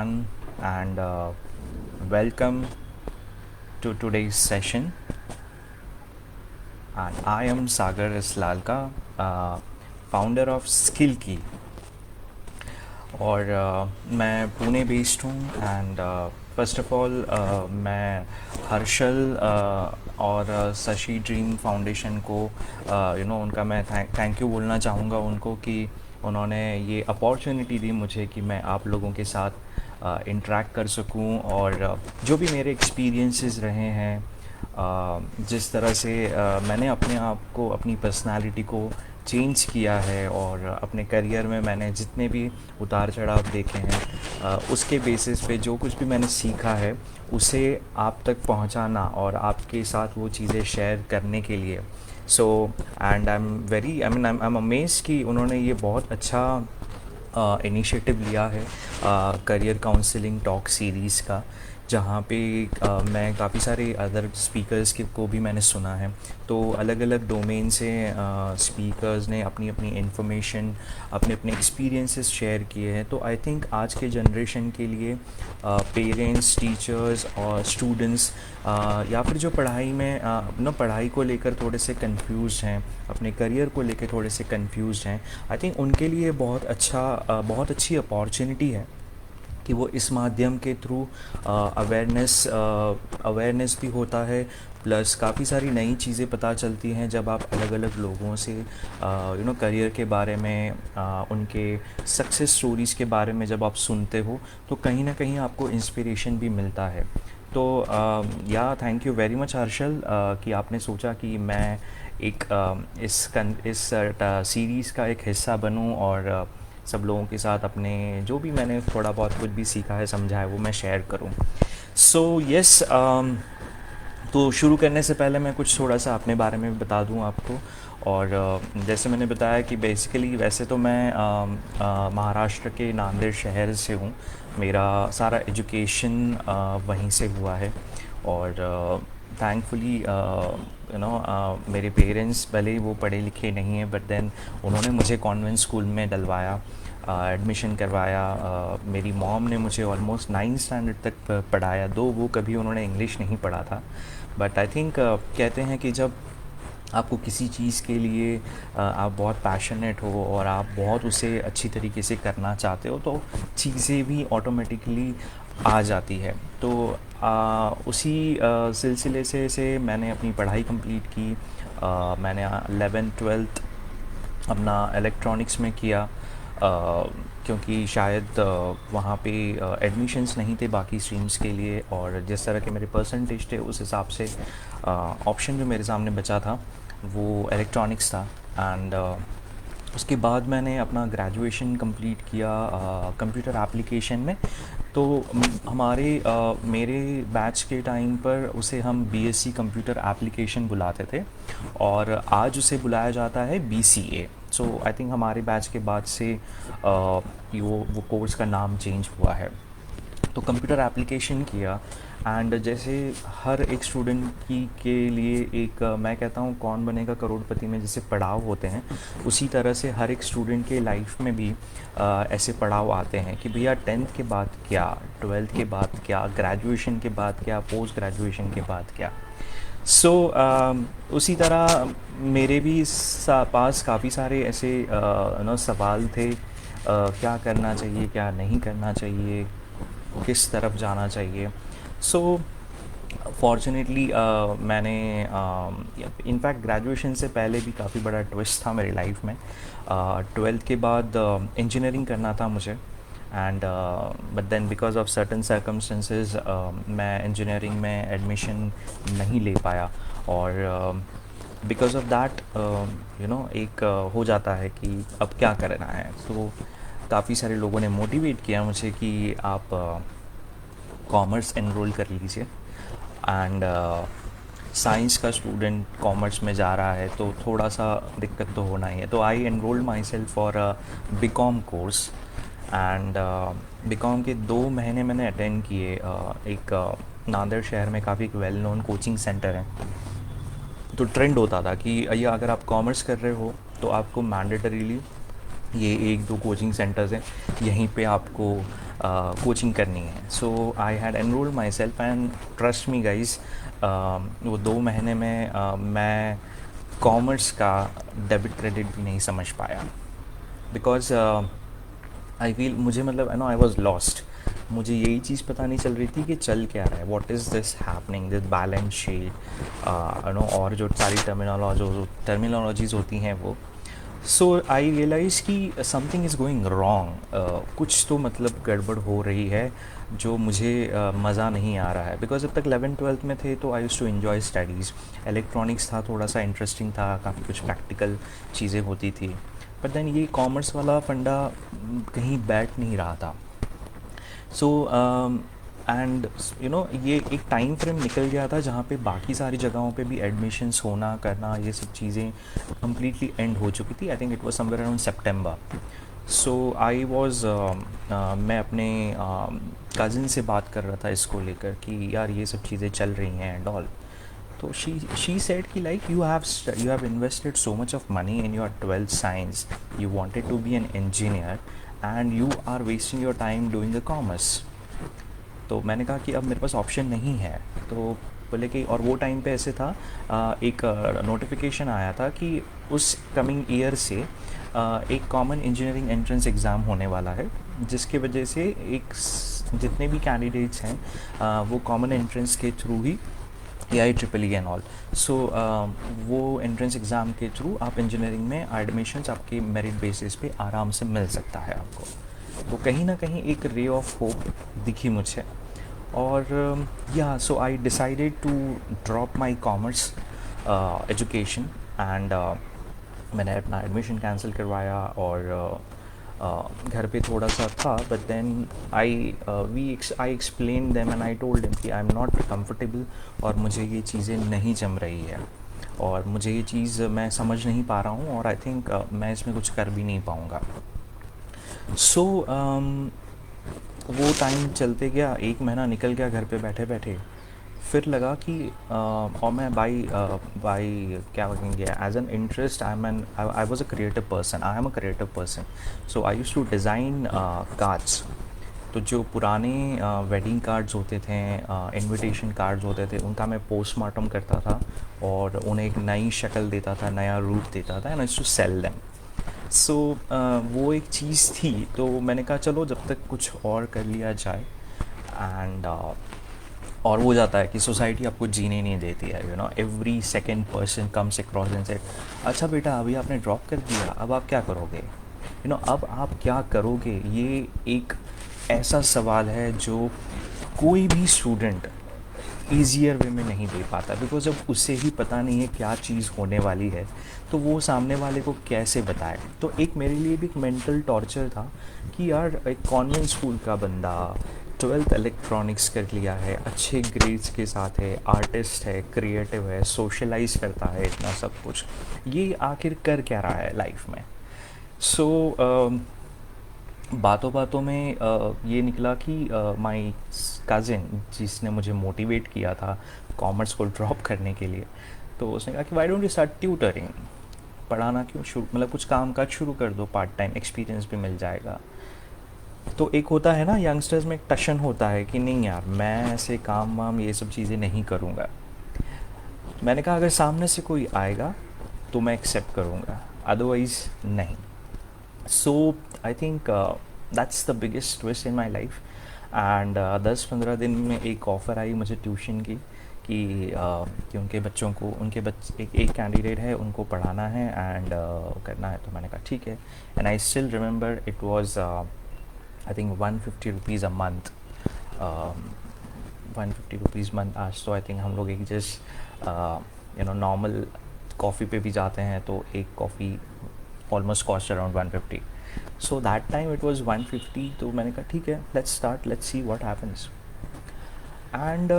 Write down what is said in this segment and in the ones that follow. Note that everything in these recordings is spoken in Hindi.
everyone, and welcome to today's session. And I am Sagar Islalka, founder of Skill Key. और मैं पुणे बेस्ड हूँ एंड फर्स्ट ऑफ ऑल मैं हर्षल और शशि ड्रीम फाउंडेशन को उनका मैं थैंक यू बोलना चाहूँगा उनको कि उन्होंने ये अपॉर्चुनिटी दी मुझे कि मैं आप लोगों के साथ इंटरेक्ट कर सकूं और जो भी मेरे एक्सपीरियंसेस रहे हैं, जिस तरह से मैंने अपने आप को, अपनी पर्सनालिटी को चेंज किया है और अपने करियर में मैंने जितने भी उतार चढ़ाव देखे हैं, उसके बेसिस पे जो कुछ भी मैंने सीखा है उसे आप तक पहुंचाना और आपके साथ वो चीज़ें शेयर करने के लिए। So and I am amaze कि उन्होंने ये बहुत अच्छा इनिशिएटिव लिया है करियर काउंसलिंग टॉक सीरीज़ का, जहाँ पे मैं काफ़ी सारे अदर स्पीकर्स के को भी मैंने सुना है। तो अलग अलग डोमेन से स्पीकर्स ने अपनी अपनी इन्फॉर्मेशन, अपने अपने एक्सपीरियंसेस शेयर किए हैं। तो आई थिंक आज के जनरेशन के लिए पेरेंट्स, टीचर्स और स्टूडेंट्स या फिर जो पढ़ाई में पढ़ाई को लेकर थोड़े से कंफ्यूज हैं, अपने करियर को लेकर थोड़े से कंफ्यूज हैं, आई थिंक उनके लिए बहुत अच्छी अपॉर्चुनिटी है कि वो इस माध्यम के थ्रू अवेयरनेस भी होता है, प्लस काफ़ी सारी नई चीज़ें पता चलती हैं जब आप अलग अलग लोगों से करियर के बारे में, उनके सक्सेस स्टोरीज़ के बारे में जब आप सुनते हो तो कहीं ना कहीं आपको इंस्पिरेशन भी मिलता है। तो या thank you very much Harshal कि आपने सोचा कि मैं इस सीरीज़ का एक हिस्सा बनूं और सब लोगों के साथ अपने जो भी मैंने थोड़ा बहुत कुछ भी सीखा है, समझा है, वो मैं शेयर करूं। सो यस, तो शुरू करने से पहले मैं कुछ थोड़ा सा अपने बारे में बता दूं आपको। और जैसे मैंने बताया कि बेसिकली वैसे तो मैं महाराष्ट्र के नांदेड़ शहर से हूँ। मेरा सारा एजुकेशन वहीं से हुआ है और थैंकफुली मेरे पेरेंट्स भले ही वो पढ़े लिखे नहीं हैं, बट देन उन्होंने मुझे कॉन्वेंट स्कूल में डलवाया, एडमिशन करवाया। मेरी मॉम ने मुझे ऑलमोस्ट 9th स्टैंडर्ड तक पढ़ाया, दो वो कभी उन्होंने इंग्लिश नहीं पढ़ा था। बट आई थिंक कहते हैं कि जब आपको किसी चीज़ के लिए आप बहुत पैशनेट हो और आप बहुत उसे अच्छी तरीके से करना चाहते हो तो चीज़ें भी ऑटोमेटिकली आ जाती है। तो उसी सिलसिले से मैंने अपनी पढ़ाई कंप्लीट की। मैंने 11th-12th अपना इलेक्ट्रॉनिक्स में किया, क्योंकि शायद वहाँ पे एडमिशन्स नहीं थे बाकी स्ट्रीम्स के लिए, और जिस तरह के मेरे परसेंटेज थे उस हिसाब से ऑप्शन जो मेरे सामने बचा था वो इलेक्ट्रॉनिक्स था। एंड उसके बाद मैंने अपना ग्रेजुएशन कंप्लीट किया कंप्यूटर एप्लीकेशन में। तो मेरे बैच के टाइम पर उसे हम बीएससी कंप्यूटर एप्लीकेशन बुलाते थे और आज उसे बुलाया जाता है बीसीए। सो आई थिंक हमारे बैच के बाद से वो कोर्स का नाम चेंज हुआ है। तो कंप्यूटर एप्लीकेशन किया एंड जैसे हर एक स्टूडेंट की के लिए एक मैं कहता हूँ कौन बनेगा करोड़पति में जैसे पड़ाव होते हैं, उसी तरह से हर एक स्टूडेंट के लाइफ में भी ऐसे पड़ाव आते हैं कि भैया 10th के बाद क्या, 12th के बाद क्या, ग्रेजुएशन के बाद क्या, पोस्ट ग्रेजुएशन के बाद क्या। सो उसी तरह मेरे भी पास काफ़ी सारे ऐसे सवाल थे, क्या करना चाहिए, क्या नहीं करना चाहिए, किस तरफ जाना चाहिए। सो फॉर्चुनेटली मैंने इनफैक्ट ग्रेजुएशन से पहले भी काफ़ी बड़ा ट्विस्ट था मेरी लाइफ में। 12th के बाद इंजीनियरिंग करना था मुझे, and but then because of certain circumstances मैं इंजीनियरिंग में एडमिशन नहीं ले पाया। और बिकॉज ऑफ दैट एक हो जाता है कि अब क्या करना है। तो काफ़ी सारे लोगों ने मोटिवेट किया मुझे कि आप कॉमर्स एनरोल कर लीजिए, एंड साइंस का स्टूडेंट कॉमर्स में जा रहा है तो थोड़ा सा दिक्कत तो होना ही है। तो I enrolled myself for BCom course, and BCom के 2 महीने मैंने अटेंड किए। एक नांदेड़ शहर में काफ़ी वेल नोन कोचिंग सेंटर है। तो ट्रेंड होता था कि ये अगर आप कॉमर्स कर रहे हो तो आपको मैंडेटरीली ये एक दो कोचिंग सेंटर्स हैं, यहीं पे आपको कोचिंग करनी है. So I had enrolled myself and trust me guys, वो 2 महीने में मैं कॉमर्स का डेबिट क्रेडिट भी नहीं समझ पाया. बिकॉज आई फील मुझे मतलब नो आई वॉज लॉस्ट. मुझे यही चीज़ पता नहीं चल रही थी कि चल क्या रहा है, what is this happening, this balance sheet no, और जो सारी टर्मिनोलॉजीज़ होती हैं वो. सो आई रियलाइज़ कि समथिंग इज़ गोइंग रॉन्ग, कुछ तो मतलब गड़बड़ हो रही है जो मुझे मज़ा नहीं आ रहा है. बिकॉज जब तक 11th-12th में थे तो I use to enjoy studies. Electronics था, थोड़ा सा इंटरेस्टिंग था, काफ़ी कुछ प्रैक्टिकल चीज़ें होती थी. बट देन ये कॉमर्स वाला फंडा कहीं बैठ नहीं रहा था. सो एंड यू नो ये एक टाइम फ्रेम निकल गया था जहाँ पे बाकी सारी जगहों पे भी एडमिशन्स होना करना ये सब चीज़ें कम्प्लीटली एंड हो चुकी थी. I think it was somewhere around September. So I was मैं अपने कज़िन से बात कर रहा था इसको लेकर कि यार ये सब चीज़ें चल रही हैं एंड ऑल. तो शी सेड कि like you have invested so much of money in your 12th science, you wanted to be an engineer and you are wasting your time doing the commerce. तो मैंने कहा कि अब मेरे पास ऑप्शन नहीं है. तो बोले कि, और वो टाइम पे ऐसे था, एक नोटिफिकेशन आया था कि उस कमिंग ईयर से एक कॉमन इंजीनियरिंग एंट्रेंस एग्ज़ाम होने वाला है, जिसके वजह से जितने भी कैंडिडेट्स हैं वो कॉमन एंट्रेंस के थ्रू ही AI-EEE एंड ऑल. सो वो एंट्रेंस एग्ज़ाम के थ्रू आप इंजीनियरिंग में एडमिशन्स आपके मेरिट बेसिस पे आराम से मिल सकता है आपको. तो कहीं ना कहीं एक रे ऑफ होप दिखी मुझे. और या so I decided to drop my commerce education and मैंने अपना एडमिशन कैंसिल करवाया. और घर पे थोड़ा सा था, but then I explain them and I told them कि आई एम नॉट कंफर्टेबल और मुझे ये चीज़ें नहीं जम रही है और मुझे ये चीज़ मैं समझ नहीं पा रहा हूँ और आई थिंक मैं इसमें कुछ कर भी नहीं पाऊँगा. सो वो टाइम चलते गया, 1 महीना निकल गया घर पे बैठे बैठे. फिर लगा कि और मैं बाई क्या कहेंगे, as an interest I was a creative person, I am a creative person. So I use to design cards. तो जो पुराने वेडिंग कार्ड्स होते थे, इनविटेशन कार्ड्स होते थे, उनका मैं पोस्टमार्टम करता था और उन्हें एक नई शक्ल देता था, नया रूप देता था and I used to sell them. So वो एक चीज़ थी. तो मैंने कहा चलो जब तक कुछ और कर लिया जाए. एंड और वो जाता है कि सोसाइटी आपको जीने नहीं देती है. You know every second person comes across and said, अच्छा बेटा अभी आपने ड्रॉप कर दिया, अब आप क्या करोगे, यू नो अब आप क्या करोगे. ये एक ऐसा सवाल है जो कोई भी स्टूडेंट ईजियर वे में नहीं दे पाता. बिकॉज जब उसे ही पता नहीं है क्या चीज़ होने वाली है तो वो सामने वाले को कैसे बताए. तो एक मेरे लिए भी एक मेंटल टॉर्चर था कि यार एक कॉन्वेंट स्कूल का बंदा 12th इलेक्ट्रॉनिक्स कर लिया है, अच्छे ग्रेड्स के साथ है, आर्टिस्ट है, क्रिएटिव है, सोशलाइज करता है, इतना सब कुछ, ये आखिर कर क्या रहा है लाइफ में. सो बातों बातों में ये निकला कि माय कज़िन जिसने मुझे मोटिवेट किया था कॉमर्स को ड्रॉप करने के लिए, तो उसने कहा कि why don't you start tutoring, पढ़ाना क्यों शुरू, मतलब कुछ काम काज शुरू कर दो, पार्ट टाइम एक्सपीरियंस भी मिल जाएगा. तो एक होता है ना यंगस्टर्स में एक टशन होता है कि नहीं यार मैं ऐसे काम वाम ये सब चीज़ें नहीं करूँगा. मैंने कहा अगर सामने से कोई आएगा तो मैं एक्सेप्ट करूँगा, अदरवाइज़ नहीं. So I think that's the biggest twist in my life. And 10-15 दिन में एक ऑफ़र आई मुझे ट्यूशन की कि उनके बच्चों को एक कैंडिडेट है उनको पढ़ाना है एंड करना है. तो मैंने कहा ठीक है. And I still remember it was I think 150 rupees a month. 150 rupees month. आज तो आई थिंक हम लोग एक just you know normal coffee पे भी जाते हैं तो एक coffee almost cost around 150. So that time it was 150. तो मैंने कहा ठीक है, let's start, let's see what happens. And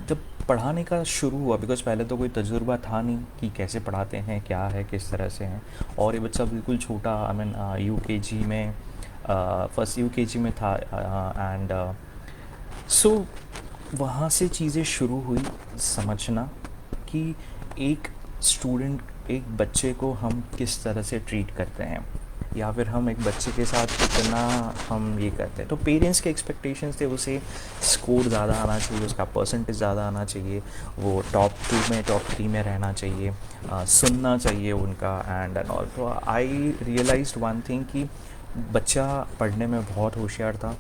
जब पढ़ाने का शुरू हुआ, बिकॉज पहले तो कोई तजुर्बा था नहीं कि कैसे पढ़ाते हैं, क्या है, किस तरह से हैं. और ये बच्चा बिल्कुल छोटा, आई मीन यूकेजी में, फर्स्ट यूकेजी में था. एंड सो वहाँ से चीज़ें शुरू हुई समझना कि एक स्टूडेंट एक बच्चे को हम किस तरह से ट्रीट करते हैं, या फिर हम एक बच्चे के साथ कितना हम ये करते हैं। तो पेरेंट्स के एक्सपेक्टेशंस थे उसे स्कोर ज़्यादा आना चाहिए, उसका परसेंटेज ज़्यादा आना चाहिए, वो टॉप 2 में टॉप 3 में रहना चाहिए, सुनना चाहिए उनका एंड ऑल। तो आई रियलाइज्ड वन थिंग कि बच्चा पढ़ने में बहुत होशियार था,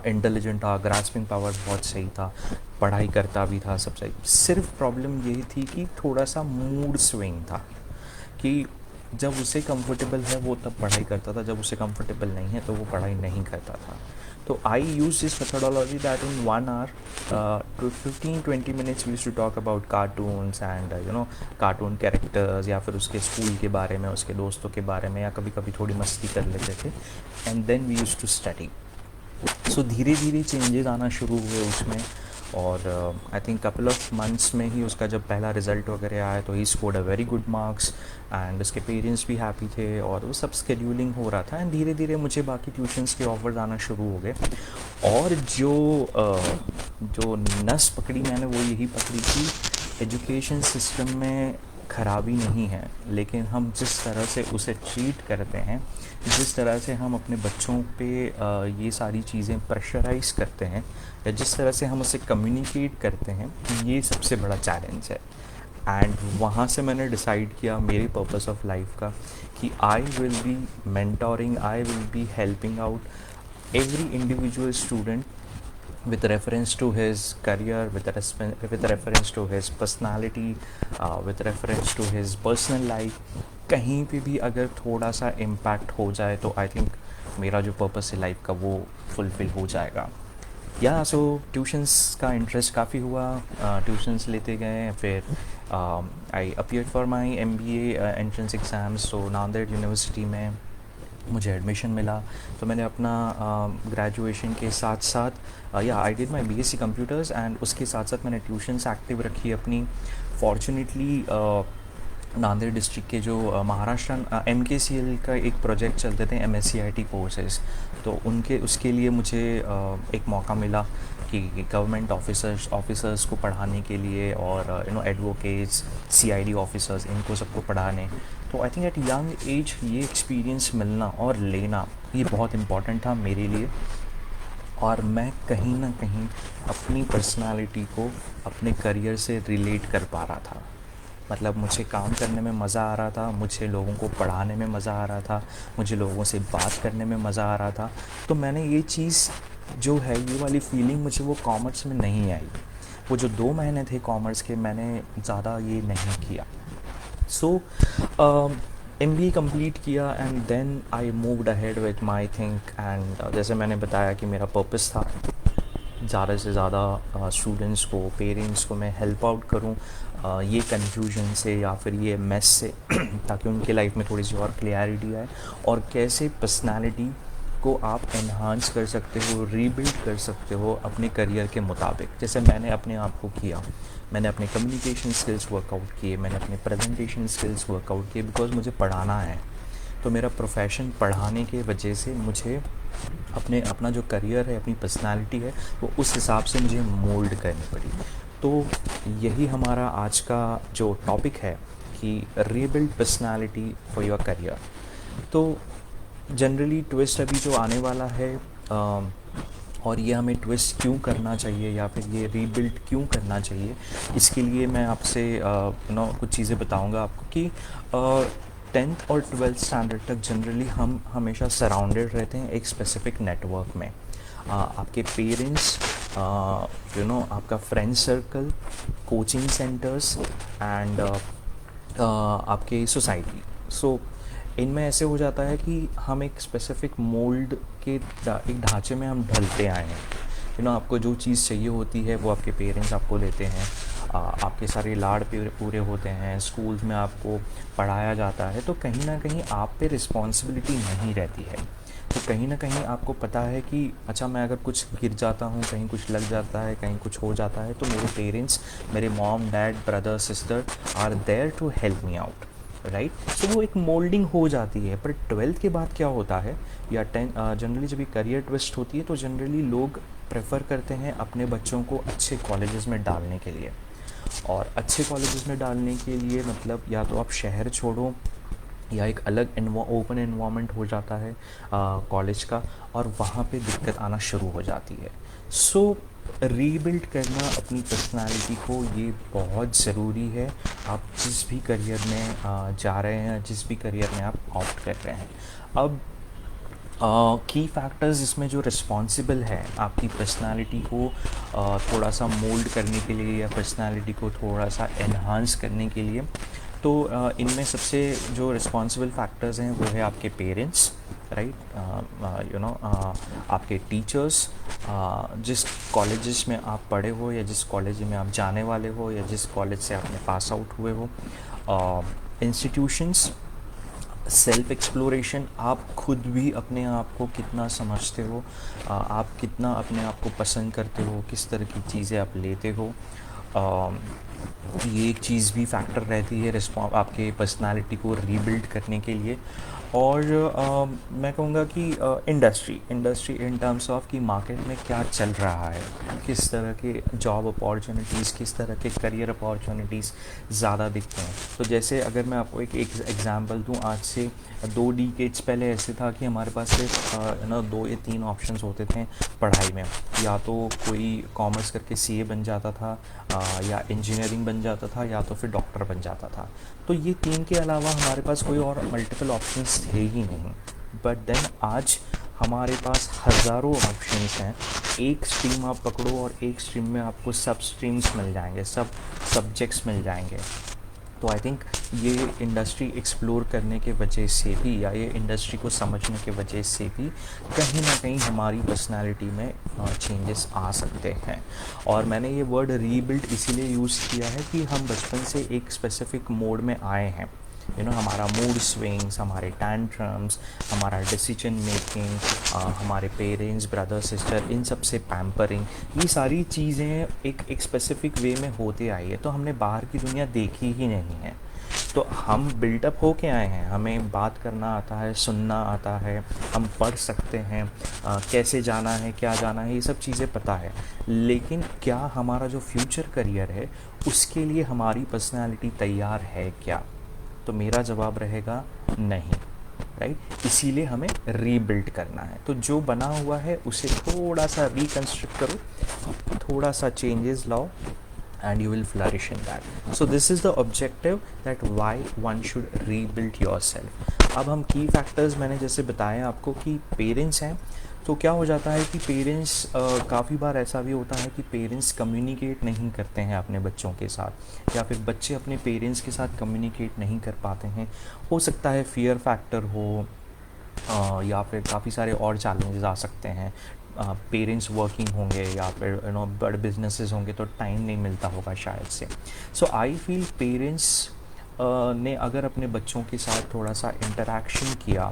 इंटेलिजेंट था, ग्रास्पिंग पावर बहुत सही था, पढ़ाई करता भी था, सब सही। सिर्फ प्रॉब्लम यही थी कि थोड़ा सा मूड स्विंग था कि जब उसे कंफर्टेबल है वो तब पढ़ाई करता था, जब उसे कंफर्टेबल नहीं है तो वो पढ़ाई नहीं करता था। तो I use this methodology that in 1 hour to 15-20 minutes we used to talk about cartoons and cartoon characters, या फिर उसके स्कूल के बारे में, उसके दोस्तों के बारे में, या कभी कभी थोड़ी मस्ती कर लेते थे। And then we use to study. So धीरे धीरे चेंजेस आना शुरू हुए उसमें, और I think couple of months में ही उसका जब पहला रिज़ल्ट वगैरह आया तो ही scored a very good marks, and उसके पेरेंट्स भी हैप्पी थे, और वो सब स्केड्यूलिंग हो रहा था। एंड धीरे धीरे मुझे बाकी ट्यूशन्स के ऑफर्स आना शुरू हो गए, और जो नस पकड़ी मैंने वो यही पकड़ी कि एजुकेशन सिस्टम में खराबी नहीं है, लेकिन हम जिस तरह से उसे ट्रीट करते हैं, जिस तरह से हम अपने बच्चों पे ये सारी चीज़ें प्रेशराइज़ करते हैं, या जिस तरह से हम उसे कम्युनिकेट करते हैं, ये सबसे बड़ा चैलेंज है। एंड वहाँ से मैंने डिसाइड किया मेरे पर्पस ऑफ लाइफ का कि I will be mentoring, I will be helping out every individual student with reference to his career, with reference to his personality, with reference to his personal life। कहीं पे भी अगर थोड़ा सा इम्पैक्ट हो जाए तो आई थिंक मेरा जो पर्पस है लाइफ का वो फुलफ़िल हो जाएगा। या सो ट्यूशन्स का इंटरेस्ट काफ़ी हुआ, ट्यूशन्स लेते गए, फिर I appeared for my MBA entrance exams. तो नांदेड़ यूनिवर्सिटी में मुझे एडमिशन मिला, तो मैंने अपना ग्रेजुएशन के साथ साथ या I did my BSc computers, and उसके साथ साथ मैंने ट्यूशन्स एक्टिव रखी अपनी। फॉर्चुनेटली नांदेड़ डिस्ट्रिक्ट के जो महाराष्ट्र MKCL का एक प्रोजेक्ट चलते थे, MSc IT कोर्सेज, तो उसके लिए मुझे एक मौका मिला कि गवर्नमेंट ऑफिसर्स को पढ़ाने के लिए, और एडवोकेट्स, CID ऑफिसर्स, इनको सबको पढ़ाने। तो I think eight young age ये एक्सपीरियंस मिलना और लेना ये बहुत इम्पॉर्टेंट था मेरे लिए, और मैं कहीं ना कहीं अपनी पर्सनालिटी को अपने करियर से रिलेट कर पा रहा था। मतलब मुझे काम करने में मज़ा आ रहा था, मुझे लोगों को पढ़ाने में मज़ा आ रहा था, मुझे लोगों से बात करने में मज़ा आ रहा था। तो मैंने ये चीज़ जो है, ये वाली फीलिंग मुझे वो कॉमर्स में नहीं आई। वो जो 2 महीने थे कॉमर्स के, मैंने ज़्यादा ये नहीं किया। सो MBA कंप्लीट किया, and then I moved ahead with my think. And जैसे मैंने बताया कि मेरा पर्पस था ज़्यादा से ज़्यादा स्टूडेंट्स को, पेरेंट्स को मैं हेल्प आउट करूं ये कन्फ्यूजन से या फिर ये मेस से ताकि उनके लाइफ में थोड़ी सी और क्लियरिटी आए, और कैसे पर्सनालिटी को आप एनहांस कर सकते हो, रीबिल्ड कर सकते हो अपने करियर के मुताबिक। जैसे मैंने अपने आप को किया, मैंने अपने कम्युनिकेशन स्किल्स वर्कआउट किए, मैंने अपने प्रेजेंटेशन स्किल्स वर्कआउट किए, बिकॉज मुझे पढ़ाना है। तो मेरा प्रोफेशन पढ़ाने के वजह से मुझे अपना जो करियर है, अपनी पर्सनालिटी है, वो उस हिसाब से मुझे मोल्ड करनी पड़ी। तो यही हमारा आज का जो टॉपिक है कि rebuild personality for your career. तो जनरली ट्विस्ट अभी जो आने वाला है, और ये हमें ट्विस्ट क्यों करना चाहिए या फिर ये रीबिल्ड क्यों करना चाहिए, इसके लिए मैं आपसे कुछ चीज़ें बताऊंगा आपको कि 10th और 12th स्टैंडर्ड तक जनरली हम हमेशा सराउंडेड रहते हैं एक स्पेसिफिक नेटवर्क में। आपके पेरेंट्स, आपका friend circle, coaching centres, and आपके सोसाइटी। सो इनमें ऐसे हो जाता है कि हम एक स्पेसिफिक मोल्ड के एक ढांचे में हम ढलते आए हैं। आपको जो चीज़ चाहिए होती है वो आपके पेरेंट्स आपको देते हैं, आपके सारे लाड़ पूरे होते हैं, स्कूल्स में आपको पढ़ाया जाता है, तो कहीं ना कहीं आप पे रिस्पॉन्सिबिलिटी नहीं रहती है। तो कहीं ना कहीं आपको पता है कि अच्छा, मैं अगर कुछ गिर जाता हूँ, कहीं कुछ लग जाता है, कहीं कुछ हो जाता है, तो मेरे पेरेंट्स, मेरे mom, dad, brother, sister are there to help me out, right. So वो एक मोल्डिंग हो जाती है। पर 12th के बाद क्या होता है, या जनरली जब भी करियर ट्विस्ट होती है, तो जनरली लोग प्रेफर करते हैं अपने बच्चों को अच्छे कॉलेजेस में डालने के लिए। और अच्छे कॉलेजेस में डालने के लिए मतलब या तो आप शहर छोड़ो या एक अलग ओपन एनवायरनमेंट हो जाता है कॉलेज का, और वहाँ पे दिक्कत आना शुरू हो जाती है। सो रीबिल्ड करना अपनी पर्सनालिटी को ये बहुत ज़रूरी है, आप जिस भी करियर में जा रहे हैं, जिस भी करियर में आप ऑप्ट कर रहे हैं। अब की फैक्टर्स इसमें जो रिस्पॉन्सिबल है आपकी पर्सनालिटी को थोड़ा सा मोल्ड करने के लिए या पर्सनालिटी को थोड़ा सा एनहांस करने के लिए, तो इनमें सबसे जो रिस्पॉन्सिबल फैक्टर्स हैं वो है आपके पेरेंट्स, राइट, आपके टीचर्स, जिस कॉलेजेस में आप पढ़े हो या जिस कॉलेज में आप जाने वाले हो या जिस कॉलेज से आपने पास आउट हुए हो, इंस्टीट्यूशंस, सेल्फ एक्सप्लोरेशन, आप खुद भी अपने आप को कितना समझते हो, आप कितना अपने आप को पसंद करते हो, किस तरह की चीज़ें आप लेते हो, ये एक चीज़ भी फैक्टर रहती है आपके पर्सनालिटी को रीबिल्ड करने के लिए। और मैं कहूँगा कि इंडस्ट्री इन टर्म्स ऑफ कि मार्केट में क्या चल रहा है, किस तरह के जॉब अपॉर्चुनिटीज़, किस तरह के करियर अपॉर्चुनिटीज़ ज़्यादा दिखते हैं। तो जैसे अगर मैं आपको एक एग्ज़ाम्पल दूँ, आज से 2 डिकेड्स पहले ऐसे था कि हमारे पास सिर्फ 2 या 3 ऑप्शंस होते थे पढ़ाई में, या तो कोई कॉमर्स करके सीए बन जाता था, या इंजीनियरिंग बन जाता था, या तो फिर डॉक्टर बन जाता था। तो ये 3 के अलावा हमारे पास कोई और मल्टीपल ऑप्शंस थे ही नहीं। बट देन आज हमारे पास हज़ारों ऑप्शंस हैं। एक स्ट्रीम आप पकड़ो और एक स्ट्रीम में आपको सब स्ट्रीम्स मिल जाएंगे, सब सब्जेक्ट्स मिल जाएंगे। तो आई थिंक ये इंडस्ट्री एक्सप्लोर करने के वजह से भी या ये इंडस्ट्री को समझने के वजह से भी कहीं ना कहीं हमारी पर्सनालिटी में चेंजेस आ सकते हैं। और मैंने ये वर्ड रीबिल्ड इसीलिए यूज़ किया है कि हम बचपन से एक स्पेसिफिक मोड में आए हैं, हमारा मूड स्विंग्स, हमारे टैंट्रम्स, हमारा डिसीजन मेकिंग, हमारे पेरेंट्स, ब्रदर सिस्टर, इन सब से पैम्परिंग, ये सारी चीज़ें एक स्पेसिफिक वे में होते आई है। तो हमने बाहर की दुनिया देखी ही नहीं है, तो हम बिल्टअप हो के आए हैं, हमें बात करना आता है, सुनना आता है, हम पढ़ सकते हैं, कैसे जाना है, क्या जाना है, ये सब चीज़ें पता है। लेकिन क्या हमारा जो फ्यूचर करियर है उसके लिए हमारी पर्सनालिटी तैयार है क्या? तो मेरा जवाब रहेगा नहीं, राइट। इसीलिए हमें रीबिल्ड करना है। तो जो बना हुआ है उसे थोड़ा सा रिकंस्ट्रक्ट करो, थोड़ा सा चेंजेस लाओ, and you will flourish in that. So this is the objective, that why one should rebuild yourself. अब हम की फैक्टर्स मैंने जैसे बताया आपको कि पेरेंट्स हैं, तो क्या हो जाता है कि पेरेंट्स काफ़ी बार ऐसा भी होता है कि पेरेंट्स कम्युनिकेट नहीं करते हैं अपने बच्चों के साथ, या फिर बच्चे अपने पेरेंट्स के साथ कम्युनिकेट नहीं कर पाते हैं। हो सकता है फियर फैक्टर हो, या फिर काफ़ी सारे और चैलेंजेस आ सकते हैं। पेरेंट्स वर्किंग होंगे या फिर बड़े बिजनेसेस होंगे तो टाइम नहीं मिलता होगा शायद से। सो आई फील पेरेंट्स ने अगर अपने बच्चों के साथ थोड़ा सा इंटरेक्शन किया,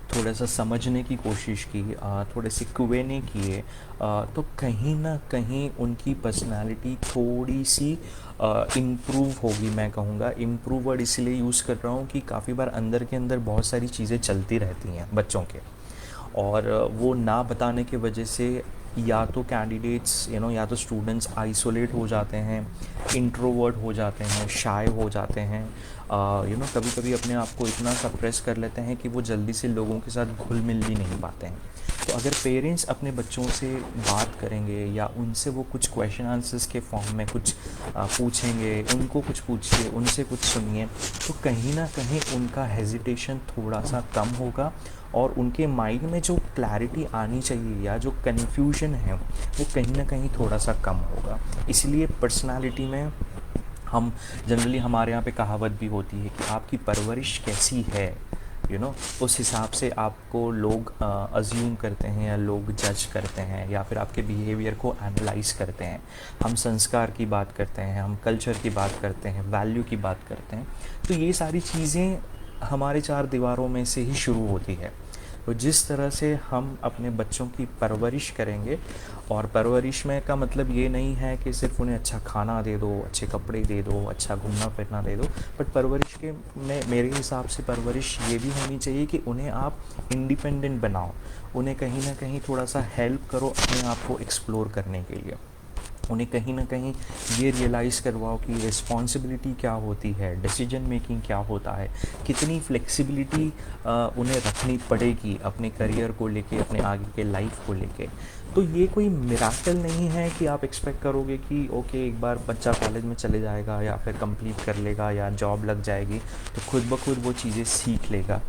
थोड़ा सा समझने की कोशिश की, थोड़े से क्वेने किए, तो कहीं ना कहीं उनकी पर्सनालिटी थोड़ी सी इम्प्रूव होगी। मैं कहूँगा इम्प्रूव वर्ड इसलिए यूज़ कर रहा हूँ कि काफ़ी बार अंदर के अंदर बहुत सारी चीज़ें चलती रहती हैं बच्चों के, और वो ना बताने की वजह से या तो कैंडिडेट्स या तो स्टूडेंट्स आइसोलेट हो जाते हैं, इंट्रोवर्ट हो जाते हैं, शाय हो जाते हैं, कभी कभी अपने आप को इतना सप्रेस कर लेते हैं कि वो जल्दी से लोगों के साथ घुल मिल भी नहीं पाते हैं। तो अगर पेरेंट्स अपने बच्चों से बात करेंगे या उनसे वो कुछ क्वेश्चन आंसर्स के फॉर्म में कुछ पूछेंगे, उनको कुछ पूछिए, उनसे कुछ सुनिए, तो कहीं ना कहीं उनका हेजिटेशन थोड़ा सा कम होगा और उनके माइंड में जो क्लैरिटी आनी चाहिए या जो कन्फ्यूजन है वो कहीं ना कहीं थोड़ा सा कम होगा। इसलिए पर्सनालिटी में हम जनरली, हमारे यहाँ पे कहावत भी होती है कि आपकी परवरिश कैसी है, उस हिसाब से आपको लोग अज्यूम करते हैं या लोग जज करते हैं या फिर आपके बिहेवियर को एनालाइज करते हैं। हम संस्कार की बात करते हैं, हम कल्चर की बात करते हैं, वैल्यू की बात करते हैं। तो ये सारी चीज़ें हमारे 4 दीवारों में से ही शुरू होती है। तो जिस तरह से हम अपने बच्चों की परवरिश करेंगे, और परवरिश में का मतलब ये नहीं है कि सिर्फ उन्हें अच्छा खाना दे दो, अच्छे कपड़े दे दो, अच्छा घूमना फिरना दे दो, बट परवरिश के में मेरे हिसाब से परवरिश ये भी होनी चाहिए कि उन्हें आप इंडिपेंडेंट बनाओ, उन्हें कहीं ना कहीं थोड़ा सा हेल्प करो अपने आप को एक्सप्लोर करने के लिए। उन्हें कहीं ना कहीं ये रियलाइज़ करवाओ कि रिस्पॉन्सिबिलिटी क्या होती है, डिसीजन मेकिंग क्या होता है, कितनी फ्लेक्सिबिलिटी उन्हें रखनी पड़ेगी अपने करियर को लेके, अपने आगे के लाइफ को लेके। तो ये कोई मिराकल नहीं है कि आप एक्सपेक्ट करोगे कि ओके एक बार बच्चा कॉलेज में चले जाएगा या फिर कंप्लीट कर लेगा या जॉब लग जाएगी तो खुद ब खुद वो चीज़ें सीख लेगा।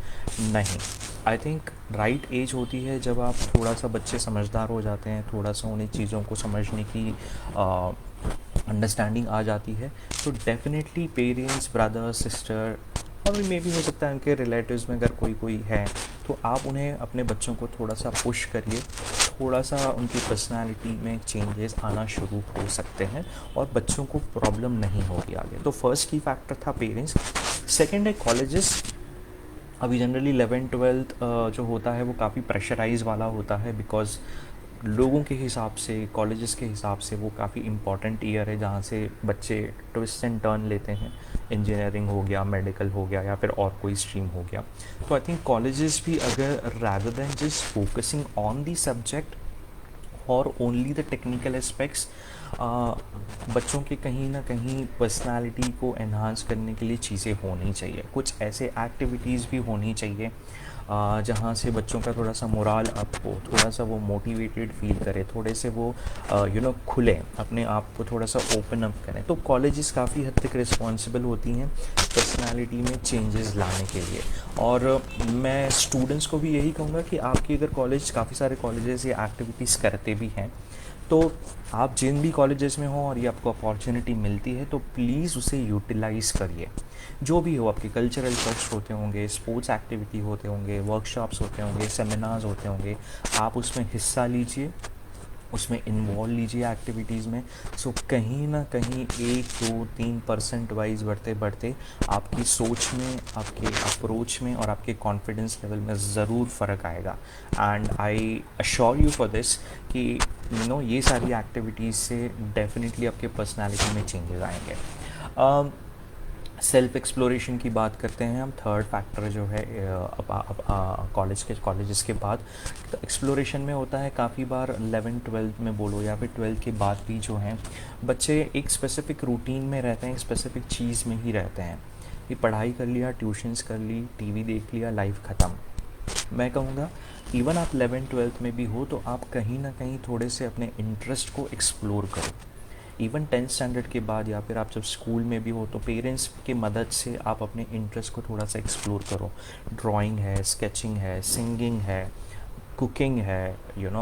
नहीं, आई थिंक राइट एज होती है जब आप थोड़ा सा, बच्चे समझदार हो जाते हैं, थोड़ा सा उन्हें चीज़ों को समझने की अंडरस्टैंडिंग आ जाती है। तो डेफिनेटली पेरेंट्स, ब्रदर, सिस्टर और मे भी हो सकता है उनके रिलेटिव्स में अगर कोई कोई है तो आप उन्हें, अपने बच्चों को थोड़ा सा पुश करिए, थोड़ा सा उनकी पर्सनालिटी में चेंजेस आना शुरू हो सकते हैं और बच्चों को प्रॉब्लम नहीं होगी आगे। तो फर्स्ट की फैक्टर था पेरेंट्स। सेकेंड है कॉलेजेस। अभी जनरली 11th 12th जो होता है वो काफ़ी प्रेशराइज वाला होता है, बिकॉज लोगों के हिसाब से, कॉलेजेस के हिसाब से वो काफ़ी इम्पॉर्टेंट ईयर है जहाँ से बच्चे ट्विस्ट एंड टर्न लेते हैं। इंजीनियरिंग हो गया, मेडिकल हो गया या फिर और कोई स्ट्रीम हो गया। तो आई थिंक कॉलेजेस भी अगर rather than just focusing on the subject और ओनली द टेक्निकल एस्पेक्ट्स, बच्चों के कहीं ना कहीं पर्सनालिटी को एनहांस करने के लिए चीज़ें होनी चाहिए, कुछ ऐसे एक्टिविटीज़ भी होनी चाहिए जहाँ से बच्चों का थोड़ा सा मोराल अप हो, थोड़ा सा वो मोटिवेटेड फील करे, थोड़े से वो खुले, अपने आप को थोड़ा सा ओपन अप करें। तो कॉलेजेस काफ़ी हद तक रिस्पॉन्सिबल होती हैं पर्सनालिटी में चेंजेस लाने के लिए। और मैं स्टूडेंट्स को भी यही कहूँगा कि आपकी अगर कॉलेज, काफ़ी सारे कॉलेजेस ये एक्टिविटीज़ करते भी हैं, तो आप जिन भी कॉलेजेस में हो और ये आपको अपॉर्चुनिटी मिलती है तो प्लीज़ उसे यूटिलाइज़ करिए। जो भी हो, आपके कल्चरल फेस्ट होते होंगे, स्पोर्ट्स एक्टिविटी होते होंगे, वर्कशॉप्स होते होंगे, सेमिनार्स होते होंगे, आप उसमें हिस्सा लीजिए, उसमें इन्वॉल्व लीजिए एक्टिविटीज़ में। सो कहीं ना कहीं 1 2 3% वाइज बढ़ते बढ़ते आपकी सोच में, आपके अप्रोच में और आपके कॉन्फिडेंस लेवल में ज़रूर फ़र्क आएगा। And I assure you for this कि ये सारी एक्टिविटीज़ से डेफिनेटली आपके पर्सनैलिटी में चेंजेस आएंगे। सेल्फ एक्सप्लोरेशन की बात करते हैं हम, थर्ड फैक्टर जो है कॉलेजेस के बाद। तो एक्सप्लोरेशन में होता है काफ़ी बार 11th 12th में बोलो या फिर 12th के बाद भी जो हैं बच्चे एक स्पेसिफ़िक रूटीन में रहते हैं, एक स्पेसिफ़िक चीज़ में ही रहते हैं कि पढ़ाई कर लिया, ट्यूशन्स कर ली, टीवी देख लिया, लाइफ ख़त्म। मैं कहूँगा इवन आप 11th 12th में भी हो तो आप कहीं ना कहीं थोड़े से अपने इंटरेस्ट को एक्सप्लोर करो। इवन 10th स्टैंडर्ड के बाद या फिर आप जब स्कूल में भी हो तो पेरेंट्स की मदद से आप अपने इंटरेस्ट को थोड़ा सा एक्सप्लोर करो। ड्राइंग है, स्केचिंग है, सिंगिंग है, कुकिंग है,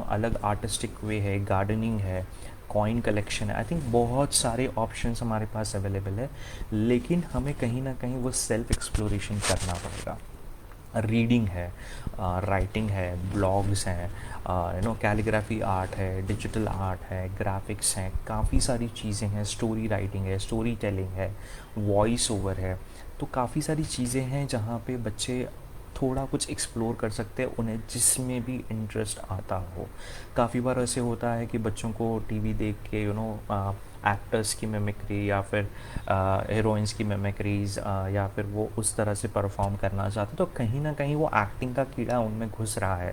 अलग आर्टिस्टिक वे है, गार्डनिंग है, कॉइन कलेक्शन है। आई थिंक बहुत सारे ऑप्शंस हमारे पास अवेलेबल है, लेकिन हमें कहीं ना कहीं वो सेल्फ एक्सप्लोरेशन करना पड़ेगा। रीडिंग है, राइटिंग है, ब्लॉग्स हैं, कैलीग्राफी आर्ट है, डिजिटल आर्ट है, ग्राफिक्स हैं, काफ़ी सारी चीज़ें हैं, स्टोरी राइटिंग है, स्टोरी टेलिंग है, वॉइस ओवर है। तो काफ़ी सारी चीज़ें हैं जहाँ पे बच्चे थोड़ा कुछ एक्सप्लोर कर सकते हैं, उन्हें जिसमें भी इंटरेस्ट आता हो। काफ़ी बार ऐसे होता है कि बच्चों को टीवी देख के एक्टर्स की मिमिक्री या फिर हीरोइंस की मिमिक्रीज़ या फिर वो उस तरह से परफॉर्म करना चाहते हैं, तो कहीं ना कहीं वो एक्टिंग का कीड़ा उनमें घुस रहा है,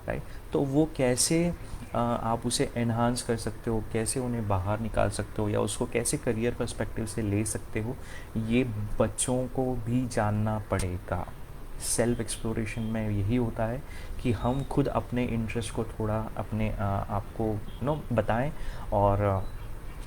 राइट। तो वो कैसे आप उसे एनहांस कर सकते हो, कैसे उन्हें बाहर निकाल सकते हो या उसको कैसे करियर पर्सपेक्टिव से ले सकते हो, ये बच्चों को भी जानना पड़ेगा। सेल्फ एक्सप्लोरेशन में यही होता है कि हम खुद अपने इंटरेस्ट को थोड़ा अपने आप को बताएं और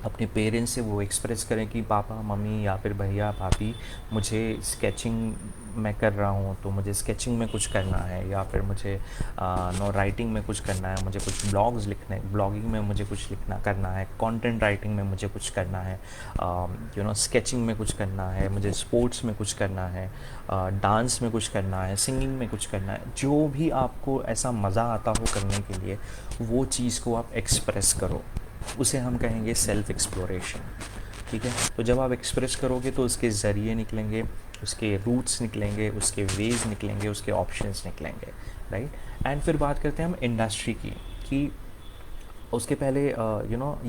अपने पेरेंट्स से वो एक्सप्रेस करें कि पापा मम्मी या फिर भैया भाभी, मुझे स्केचिंग मैं कर रहा हूँ तो मुझे स्केचिंग में कुछ करना है, या फिर मुझे राइटिंग में कुछ करना है, मुझे कुछ ब्लॉग्स लिखने, ब्लॉगिंग में मुझे कुछ लिखना करना है, कंटेंट राइटिंग में मुझे कुछ करना है, स्केचिंग में कुछ करना है, मुझे स्पोर्ट्स में कुछ करना है, डांस में कुछ करना है, सिंगिंग में कुछ करना है। जो भी आपको ऐसा मज़ा आता हो करने के लिए वो चीज़ को आप एक्सप्रेस करो, उसे हम कहेंगे सेल्फ एक्सप्लोरेशन। ठीक है, तो जब आप एक्सप्रेस करोगे तो उसके ज़रिए निकलेंगे, उसके रूट्स निकलेंगे, उसके वेज निकलेंगे, उसके ऑप्शंस निकलेंगे, राइट। एंड फिर बात करते हैं हम इंडस्ट्री की, कि उसके पहले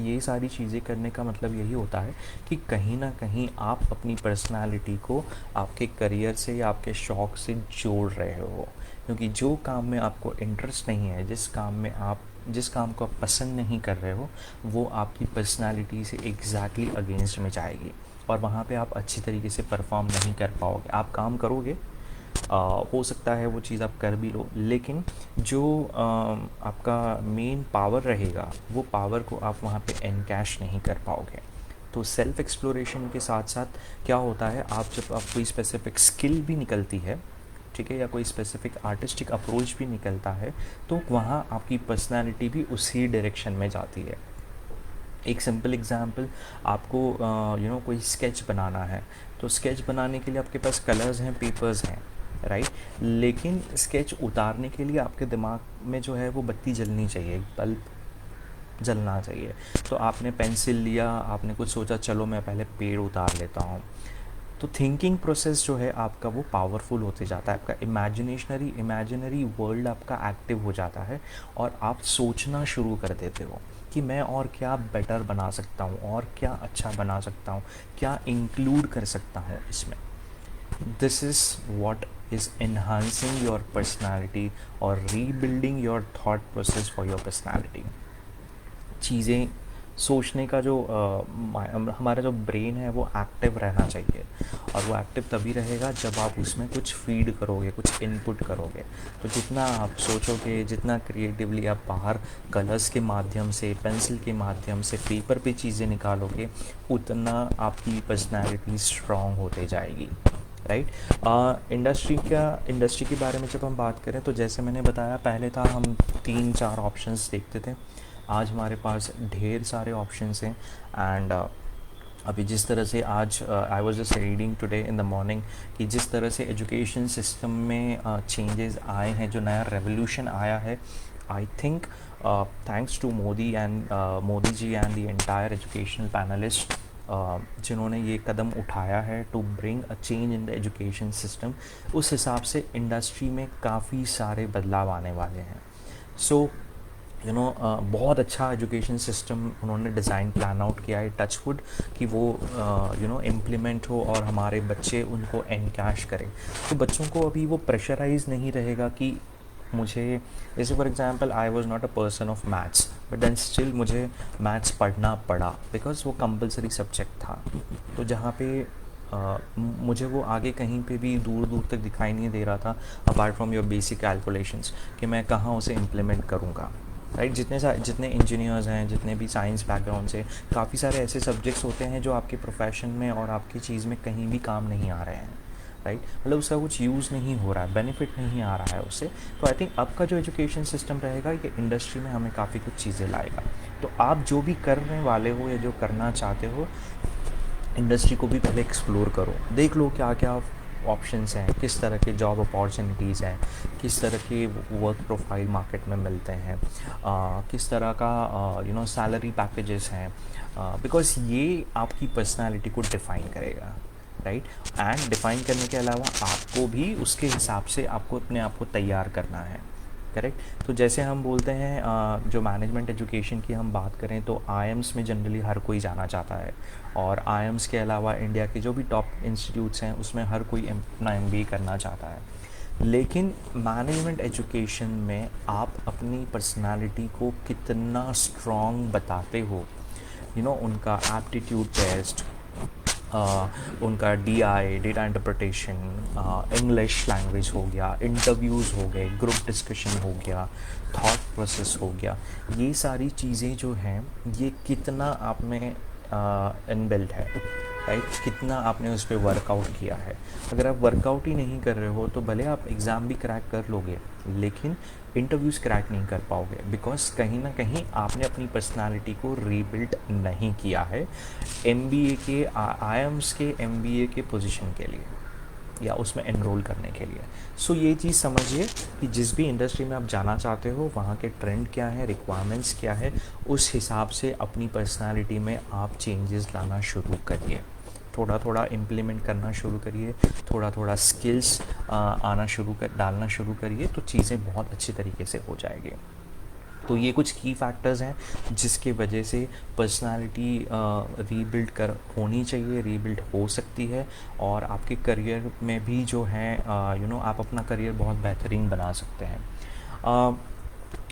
ये सारी चीज़ें करने का मतलब यही होता है कि कहीं ना कहीं आप अपनी पर्सनालिटी को आपके करियर से या आपके शौक़ से जोड़ रहे हो। क्योंकि जो काम में आपको इंटरेस्ट नहीं है, जिस काम में आप जिस काम को आप पसंद नहीं कर रहे हो वो आपकी पर्सनालिटी से एग्जैक्टली अगेंस्ट में जाएगी और वहाँ पे आप अच्छी तरीके से परफॉर्म नहीं कर पाओगे। आप काम करोगे, हो सकता है वो चीज़ आप कर भी लो, लेकिन जो आपका मेन पावर रहेगा वो पावर को आप वहाँ पे एनकैश नहीं कर पाओगे। तो सेल्फ एक्सप्लोरेशन के साथ साथ क्या होता है, आप जब आप कोई स्पेसिफिक स्किल भी निकलती है, ठीक है, या कोई स्पेसिफिक आर्टिस्टिक अप्रोच भी निकलता है, तो वहाँ आपकी पर्सनालिटी भी उसी डायरेक्शन में जाती है। एक सिंपल एग्जांपल, आपको कोई स्केच बनाना है, तो स्केच बनाने के लिए आपके पास कलर्स हैं, पेपर्स हैं, राइट, लेकिन स्केच उतारने के लिए आपके दिमाग में जो है वो बत्ती जलनी चाहिए, बल्ब जलना चाहिए। तो आपने पेंसिल लिया, आपने कुछ सोचा चलो मैं पहले पेड़ उतार लेता हूँ, तो थिंकिंग प्रोसेस जो है आपका वो पावरफुल होते जाता है, आपका इमेजिनरी वर्ल्ड आपका एक्टिव हो जाता है और आप सोचना शुरू कर देते हो कि मैं और क्या बेटर बना सकता हूँ और क्या अच्छा बना सकता हूँ, क्या इंक्लूड कर सकता हूँ इसमें। This is what is enhancing your personality और rebuilding your thought process for your personality. चीज़ें सोचने का जो हमारा जो ब्रेन है वो एक्टिव रहना चाहिए, और वो एक्टिव तभी रहेगा जब आप उसमें कुछ फीड करोगे, कुछ इनपुट करोगे। तो जितना आप सोचोगे, जितना क्रिएटिवली आप बाहर कलर्स के माध्यम से, पेंसिल के माध्यम से, पेपर पे चीज़ें निकालोगे, उतना आपकी पर्सनैलिटी स्ट्रॉन्ग होते जाएगी, राइट। इंडस्ट्री के बारे में जब हम बात करें तो जैसे मैंने बताया, पहले था हम 3-4 ऑप्शंस देखते थे, आज हमारे पास ढेर सारे ऑप्शंस हैं। एंड अभी जिस तरह से आज I was just reading today in the morning कि जिस तरह से एजुकेशन सिस्टम में चेंजेस आए हैं, जो नया रेवोल्यूशन आया है, I think thanks to Modi ji and the entire educational panelist, जिन्होंने ये कदम उठाया है to bring a change in the education system. उस हिसाब से इंडस्ट्री में काफ़ी सारे बदलाव आने वाले हैं। सो बहुत अच्छा एजुकेशन सिस्टम उन्होंने डिज़ाइन प्लान आउट किया है, टचवुड, कि वो इम्प्लीमेंट हो और हमारे बच्चे उनको एनकैश करें। तो बच्चों को अभी वो प्रेशराइज नहीं रहेगा कि मुझे, जैसे for example I was not a person of maths, but then still मुझे मैथ्स पढ़ना पड़ा बिकॉज वो कंपलसरी सब्जेक्ट था। तो जहाँ पे मुझे वो आगे कहीं पे भी दूर दूर तक दिखाई नहीं दे रहा था, apart from your basic calculations, कि मैं कहाँ उसे इम्प्लीमेंट करूँगा, राइट। जितने इंजीनियर्स हैं, जितने भी साइंस बैकग्राउंड से, काफ़ी सारे ऐसे सब्जेक्ट्स होते हैं जो आपके प्रोफेशन में और आपकी चीज़ में कहीं भी काम नहीं आ रहे हैं, राइट, मतलब उसका कुछ यूज़ नहीं हो रहा है, बेनिफिट नहीं आ रहा है उससे। तो आई थिंक अब का जो एजुकेशन सिस्टम रहेगा ये इंडस्ट्री में हमें काफ़ी कुछ चीज़ें लाएगा। तो आप जो भी करने वाले हो या जो करना चाहते हो, इंडस्ट्री को भी पहले एक्सप्लोर करो, देख लो क्या क्या ऑप्शंस हैं, किस तरह के जॉब अपॉर्चुनिटीज़ हैं, किस तरह के वर्क प्रोफाइल मार्केट में मिलते हैं, किस तरह का सैलरी पैकेजेस हैं, बिकॉज ये आपकी पर्सनालिटी को डिफ़ाइन करेगा, राइट। एंड डिफ़ाइन करने के अलावा आपको भी उसके हिसाब से आपको अपने आप को तैयार करना है, करेक्ट। तो जैसे हम बोलते हैं, जो मैनेजमेंट एजुकेशन की हम बात करें तो आईएम्स में जनरली हर कोई जाना चाहता है, और आईएम्स के अलावा इंडिया के जो भी टॉप इंस्टीट्यूट्स हैं उसमें हर कोई अपना एमबीए करना चाहता है। लेकिन मैनेजमेंट एजुकेशन में आप अपनी पर्सनालिटी को कितना स्ट्रॉन्ग बताते हो, उनका एप्टीट्यूड टेस्ट, उनका DI, data interpretation, English language हो गया, इंटरव्यूज़ हो गए, ग्रुप डिस्कशन हो गया, थॉट प्रोसेस हो गया, ये सारी चीज़ें जो हैं ये कितना आप में इनबिल्ट है, राइट, कितना आपने उस पर वर्कआउट किया है। अगर आप वर्कआउट ही नहीं कर रहे हो तो भले आप एग्ज़ाम भी क्रैक कर लोगे, लेकिन इंटरव्यूज़ क्रैक नहीं कर पाओगे, बिकॉज कहीं ना कहीं आपने अपनी पर्सनालिटी को रीबिल्ड नहीं किया है एमबीए के, आईएम्स के एमबीए के पोजीशन के लिए या उसमें एनरोल करने के लिए। सो ये चीज़ समझिए कि जिस भी इंडस्ट्री में आप जाना चाहते हो वहाँ के ट्रेंड क्या है, रिक्वायरमेंट्स क्या है, उस हिसाब से अपनी पर्सनालिटी में आप चेंजेस लाना शुरू करिए, थोड़ा थोड़ा इम्प्लीमेंट करना शुरू करिए, थोड़ा थोड़ा स्किल्स डालना शुरू करिए, तो चीज़ें बहुत अच्छी तरीके से हो जाएगी। तो ये कुछ की फैक्टर्स हैं जिसके वजह से पर्सनालिटी रीबिल्ड कर होनी चाहिए, रीबिल्ड हो सकती है, और आपके करियर में भी जो है आप अपना करियर बहुत बेहतरीन बना सकते हैं।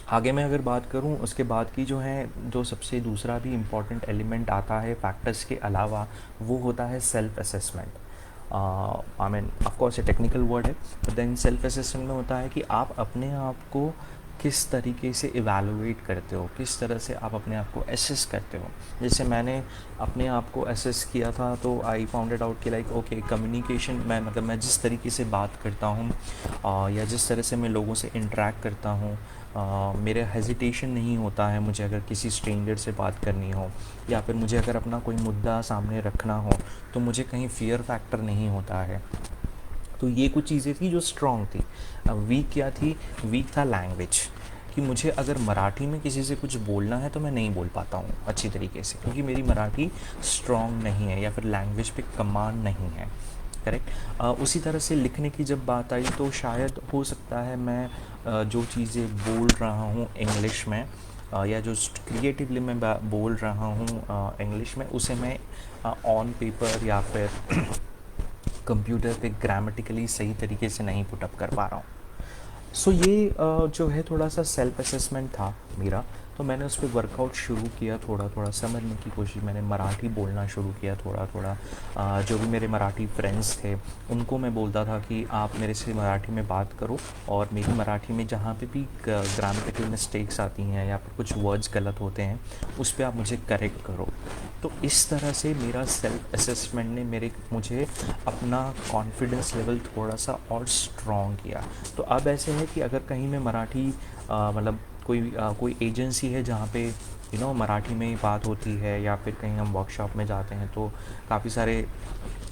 आगे मैं अगर बात करूँ उसके बाद की जो है, जो सबसे दूसरा भी इम्पॉर्टेंट एलिमेंट आता है फैक्टर्स के अलावा, वो होता है self assessment. I mean of course ये टेक्निकल वर्ड है, बट देन सेल्फ असेसमेंट में होता है कि आप अपने आप को किस तरीके से इवैल्यूएट करते हो, किस तरह से आप अपने आप को एसेस करते हो। जैसे मैंने अपने आप को एसेस किया था तो आई फाउंड इट आउट कि लाइक ओके, कम्युनिकेशन, मैं मतलब मैं जिस तरीके से बात करता हूँ या जिस तरह से मैं लोगों से इंटरेक्ट करता हूँ, मेरे हेजिटेशन नहीं होता है मुझे अगर किसी स्ट्रेंजर से बात करनी हो, या फिर मुझे अगर अपना कोई मुद्दा सामने रखना हो तो मुझे कहीं फियर फैक्टर नहीं होता है। तो ये कुछ चीज़ें थी जो स्ट्रॉन्ग थी। अब वीक क्या थी? वीक था लैंग्वेज, कि मुझे अगर मराठी में किसी से कुछ बोलना है तो मैं नहीं बोल पाता हूँ अच्छी तरीके से, क्योंकि मेरी मराठी स्ट्रॉन्ग नहीं है या फिर लैंग्वेज पे कमांड नहीं है। करेक्ट। उसी तरह से लिखने की जब बात आई तो शायद हो सकता है मैं जो चीज़ें बोल रहा हूँ इंग्लिश में, या जो क्रिएटिवली मैं बोल रहा हूँ इंग्लिश में, उसे मैं ऑन पेपर या फिर कंप्यूटर पे ग्रामेटिकली सही तरीके से नहीं पुटअप कर पा रहा हूँ। सो ये जो है थोड़ा सा सेल्फ असेसमेंट था मेरा। तो मैंने उस पर वर्कआउट शुरू किया, थोड़ा थोड़ा समझने की कोशिश, मैंने मराठी बोलना शुरू किया थोड़ा थोड़ा। जो भी मेरे मराठी फ्रेंड्स थे उनको मैं बोलता था कि आप मेरे से मराठी में बात करो, और मेरी मराठी में जहाँ पे भी ग्रामेटिकल मिस्टेक्स आती हैं या फिर कुछ वर्ड्स गलत होते हैं उस पर आप मुझे करेक्ट करो। तो इस तरह से मेरा सेल्फ असेसमेंट ने मुझे अपना कॉन्फिडेंस लेवल थोड़ा सा और स्ट्रॉन्ग किया। तो अब ऐसे है कि अगर कहीं मैं मराठी मतलब कोई एजेंसी है जहाँ पे मराठी में ही बात होती है, या फिर कहीं हम वर्कशॉप में जाते हैं तो काफ़ी सारे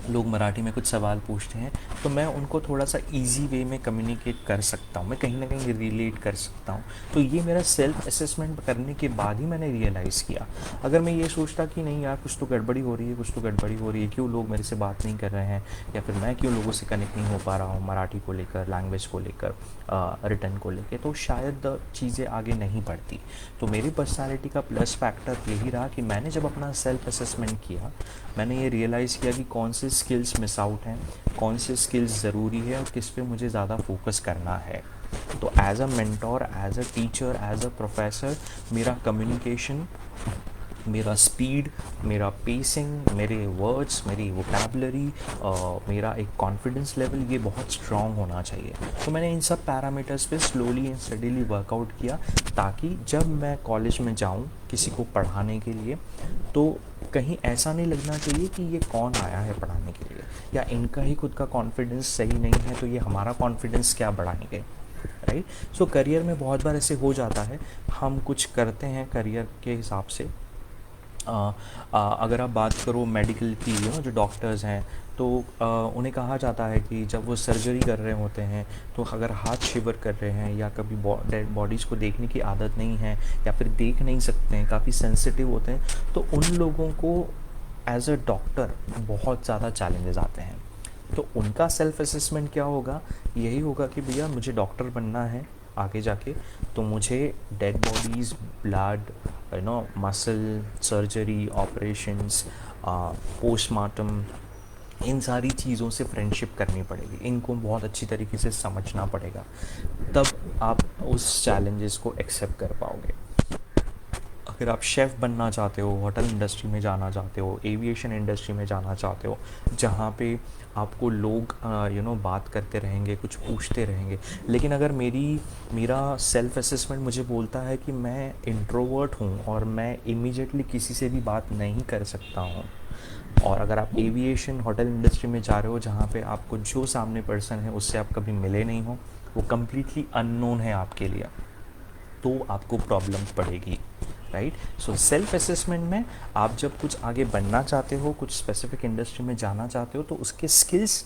लोग मराठी में कुछ सवाल पूछते हैं, तो मैं उनको थोड़ा सा इजी वे में कम्युनिकेट कर सकता हूँ, मैं कहीं ना कहीं रिलेट कर सकता हूँ। तो ये मेरा सेल्फ असेसमेंट करने के बाद ही मैंने रियलाइज़ किया। अगर मैं ये सोचता कि नहीं यार कुछ तो गड़बड़ी हो रही है, कुछ तो गड़बड़ी हो रही है, क्यों लोग मेरे से बात नहीं कर रहे हैं, या फिर मैं क्यों लोगों से कनेक्ट नहीं हो पा रहा हूँ मराठी को लेकर, लैंग्वेज को लेकर, रिटर्न को लेकर, तो शायद चीज़ें आगे नहीं बढ़ती। तो मेरी पर्सनालिटी का प्लस फैक्टर यही रहा कि मैंने जब अपना सेल्फ असेसमेंट किया, मैंने ये रियलाइज़ किया कि कौन से स्किल्स मिस आउट हैं, कौन से स्किल्स ज़रूरी है और किस पे मुझे ज़्यादा फोकस करना है। तो as a mentor, as a teacher, as a professor, मेरा कम्युनिकेशन, मेरा स्पीड, मेरा पेसिंग, मेरे वर्ड्स, मेरी वोकैबुलरी, मेरा एक कॉन्फिडेंस लेवल, ये बहुत स्ट्रॉन्ग होना चाहिए। तो मैंने इन सब पैरामीटर्स पे स्लोली एंड स्टडीली वर्कआउट किया, ताकि जब मैं कॉलेज में जाऊँ किसी को पढ़ाने के लिए तो कहीं ऐसा नहीं लगना चाहिए कि ये कौन आया है पढ़ाने के लिए, या इनका ही खुद का कॉन्फिडेंस सही नहीं है तो ये हमारा कॉन्फिडेंस क्या बढ़ाएंगे। राइट। सो करियर में बहुत बार ऐसे हो जाता है, हम कुछ करते हैं करियर के हिसाब से। अगर आप बात करो मेडिकल की, जो डॉक्टर्स हैं, तो उन्हें कहा जाता है कि जब वो सर्जरी कर रहे होते हैं तो अगर हाथ शिवर कर रहे हैं, या कभी डेड बॉडीज़ को देखने की आदत नहीं है, या फिर देख नहीं सकते हैं, काफ़ी सेंसिटिव होते हैं, तो उन लोगों को एज अ डॉक्टर बहुत ज़्यादा चैलेंजेस आते हैं। तो उनका सेल्फ असेसमेंट क्या होगा? यही होगा कि भैया मुझे डॉक्टर बनना है आगे जाके, तो मुझे dead bodies, blood, muscle surgery, operations, postmortem, इन सारी चीज़ों से फ्रेंडशिप करनी पड़ेगी, इनको बहुत अच्छी तरीके से समझना पड़ेगा, तब आप उस चैलेंजेस को एक्सेप्ट कर पाओगे। अगर आप शेफ़ बनना चाहते हो, होटल इंडस्ट्री में जाना चाहते हो, एविएशन इंडस्ट्री में जाना चाहते हो, जहाँ पे आपको लोग बात करते रहेंगे, कुछ पूछते रहेंगे, लेकिन अगर मेरा सेल्फ असेसमेंट मुझे बोलता है कि मैं इंट्रोवर्ट हूँ और मैं इमीडिएटली किसी से भी बात नहीं कर सकता हूँ, और अगर आप एविएशन होटल इंडस्ट्री में जा रहे हो जहाँ पे आपको जो सामने पर्सन है उससे आप कभी मिले नहीं हो, वो कम्प्लीटली अननोन है आपके लिए, तो आपको प्रॉब्लम पड़ेगी। राइट। सो सेल्फ असेसमेंट में आप जब कुछ आगे बनना चाहते हो, कुछ स्पेसिफिक इंडस्ट्री में जाना चाहते हो, तो उसके स्किल्स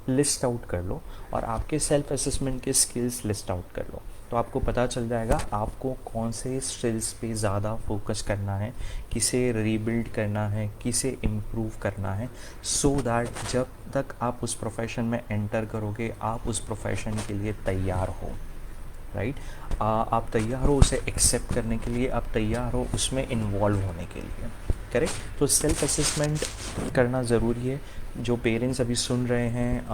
लिस्ट आउट कर लो, और आपके सेल्फ असेसमेंट के स्किल्स लिस्ट आउट कर लो, तो आपको पता चल जाएगा आपको कौन से स्किल्स पे ज़्यादा फोकस करना है, किसे रीबिल्ड करना है, किसे इम्प्रूव करना है, सो दैट जब तक आप उस प्रोफेशन में एंटर करोगे आप उस प्रोफेशन के लिए तैयार हो। राइट। आप तैयार हो उसे एक्सेप्ट करने के लिए, आप तैयार हो उसमें इन्वॉल्व होने के लिए। करेक्ट। तो सेल्फ असेसमेंट करना ज़रूरी है। जो पेरेंट्स अभी सुन रहे हैं,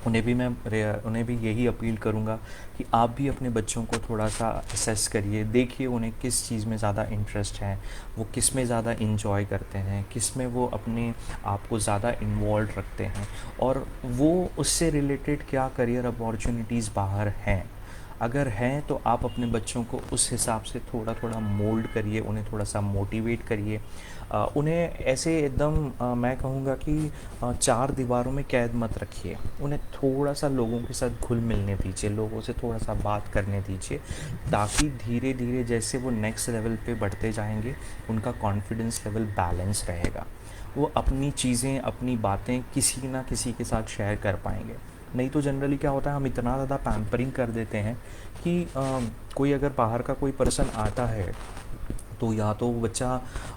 उन्हें भी यही अपील करूँगा कि आप भी अपने बच्चों को थोड़ा सा असेस करिए, देखिए उन्हें किस चीज़ में ज़्यादा इंटरेस्ट है, वो किस में ज़्यादा इंजॉय करते हैं, किस में वो अपने आप को ज़्यादा इन्वॉल्व रखते हैं, और वो उससे रिलेटेड क्या करियर अपॉर्चुनिटीज़ बाहर हैं। अगर हैं तो आप अपने बच्चों को उस हिसाब से थोड़ा थोड़ा मोल्ड करिए, उन्हें थोड़ा सा मोटिवेट करिए। उन्हें ऐसे एकदम मैं कहूँगा कि चार दीवारों में कैद मत रखिए, उन्हें थोड़ा सा लोगों के साथ घुल मिलने दीजिए, लोगों से थोड़ा सा बात करने दीजिए, ताकि धीरे धीरे जैसे वो नेक्स्ट लेवल पे बढ़ते जाएंगे उनका कॉन्फिडेंस लेवल बैलेंस रहेगा, वो अपनी चीज़ें अपनी बातें किसी ना किसी के साथ शेयर कर पाएंगे। नहीं तो जनरली क्या होता है, हम इतना ज़्यादा पैम्परिंग कर देते हैं कि कोई अगर बाहर का कोई पर्सन आता है तो या तो वो बच्चा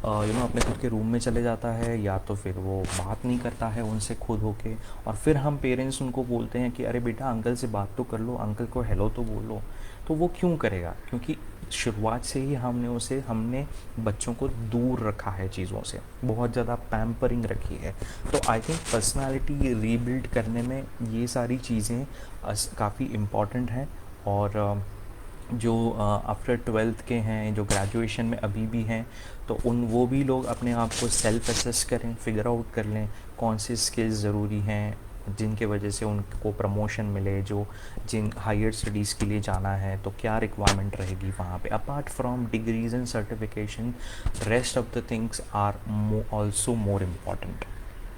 अपने खुद के रूम में चले जाता है, या तो फिर वो बात नहीं करता है उनसे खुद होके, और फिर हम पेरेंट्स उनको बोलते हैं कि अरे बेटा अंकल से बात तो कर लो, अंकल को हेलो तो बोलो। तो वो क्यों करेगा? क्योंकि शुरुआत से ही हमने बच्चों को दूर रखा है चीज़ों से, बहुत ज़्यादा पैम्परिंग रखी है। तो आई थिंक पर्सनालिटी रीबिल्ड करने में ये सारी चीज़ें काफ़ी इम्पॉर्टेंट हैं। और जो आफ्टर ट्वेल्थ के हैं, जो ग्रेजुएशन में अभी भी हैं, तो वो भी लोग अपने आप को सेल्फ असेस करें, फिगर आउट कर लें कौन सी स्किल्स ज़रूरी हैं जिनके वजह से उनको प्रमोशन मिले, जो जिन हायर स्टडीज़ के लिए जाना है तो क्या रिक्वायरमेंट रहेगी वहाँ पे। Apart from degrees and certification, rest of the things are also more important.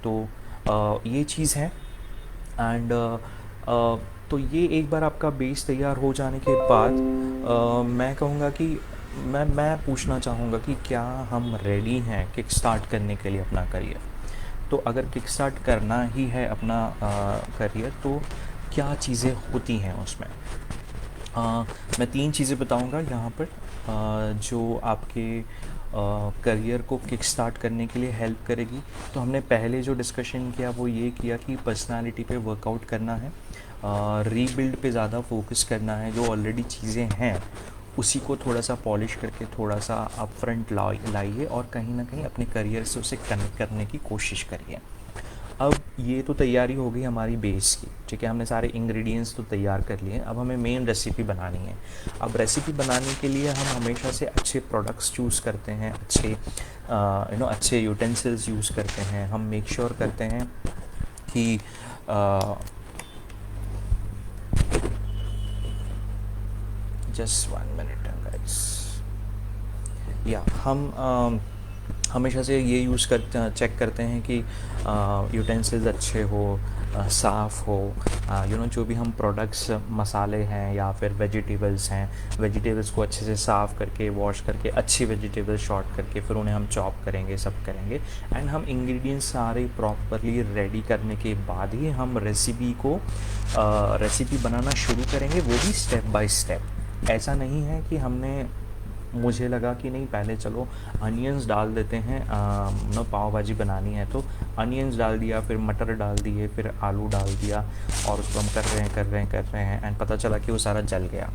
तो ये चीज़ है। एंड तो ये एक बार आपका बेस तैयार हो जाने के बाद मैं कहूँगा कि मैं पूछना चाहूँगा कि क्या हम रेडी हैं किक स्टार्ट करने के लिए अपना करियर। तो अगर किक स्टार्ट करना ही है अपना करियर, तो क्या चीज़ें होती हैं उसमें। मैं तीन चीज़ें बताऊंगा यहाँ पर जो आपके करियर को किक स्टार्ट करने के लिए हेल्प करेगी। तो हमने पहले जो डिस्कशन किया वो ये किया कि पर्सनालिटी पे वर्कआउट करना है, रीबिल्ड पे ज़्यादा फोकस करना है, जो ऑलरेडी चीज़ें हैं उसी को थोड़ा सा पॉलिश करके थोड़ा सा अप फ्रंट लाइए, और कहीं ना कहीं अपने करियर से उसे कनेक्ट करने की कोशिश करिए। अब ये तो तैयारी हो गई हमारी बेस की, ठीक है, हमने सारे इंग्रेडिएंट्स तो तैयार कर लिए। अब हमें मेन रेसिपी बनानी है। अब रेसिपी बनाने के लिए हम हमेशा से अच्छे प्रोडक्ट्स चूज़ करते हैं, अच्छे यूटेंसिल्स यूज़ करते हैं। हम मेक श्योर करते हैं कि जस्ट 1 मिनट गाइस, या हम हमेशा से ये यूज़ करते चेक करते हैं कि यूटेंसिल्स अच्छे हो, साफ़ हो, जो भी हम प्रोडक्ट्स मसाले हैं या फिर वेजिटेबल्स हैं, वेजिटेबल्स को अच्छे से साफ़ करके वॉश करके अच्छी वेजिटेबल्स शॉर्ट करके फिर उन्हें हम चॉप करेंगे, सब करेंगे। एंड हम इंग्रेडिएंट्स सारे प्रॉपरली रेडी करने के बाद ही हम रेसिपी बनाना शुरू करेंगे, वो भी स्टेप बाय स्टेप। ऐसा नहीं है कि मुझे लगा कि नहीं पहले चलो अनियंस डाल देते हैं, पाव भाजी बनानी है तो अनियंस डाल दिया, फिर मटर डाल दिए, फिर आलू डाल दिया, और उसको हम कर रहे हैं एंड पता चला कि वो सारा जल गया।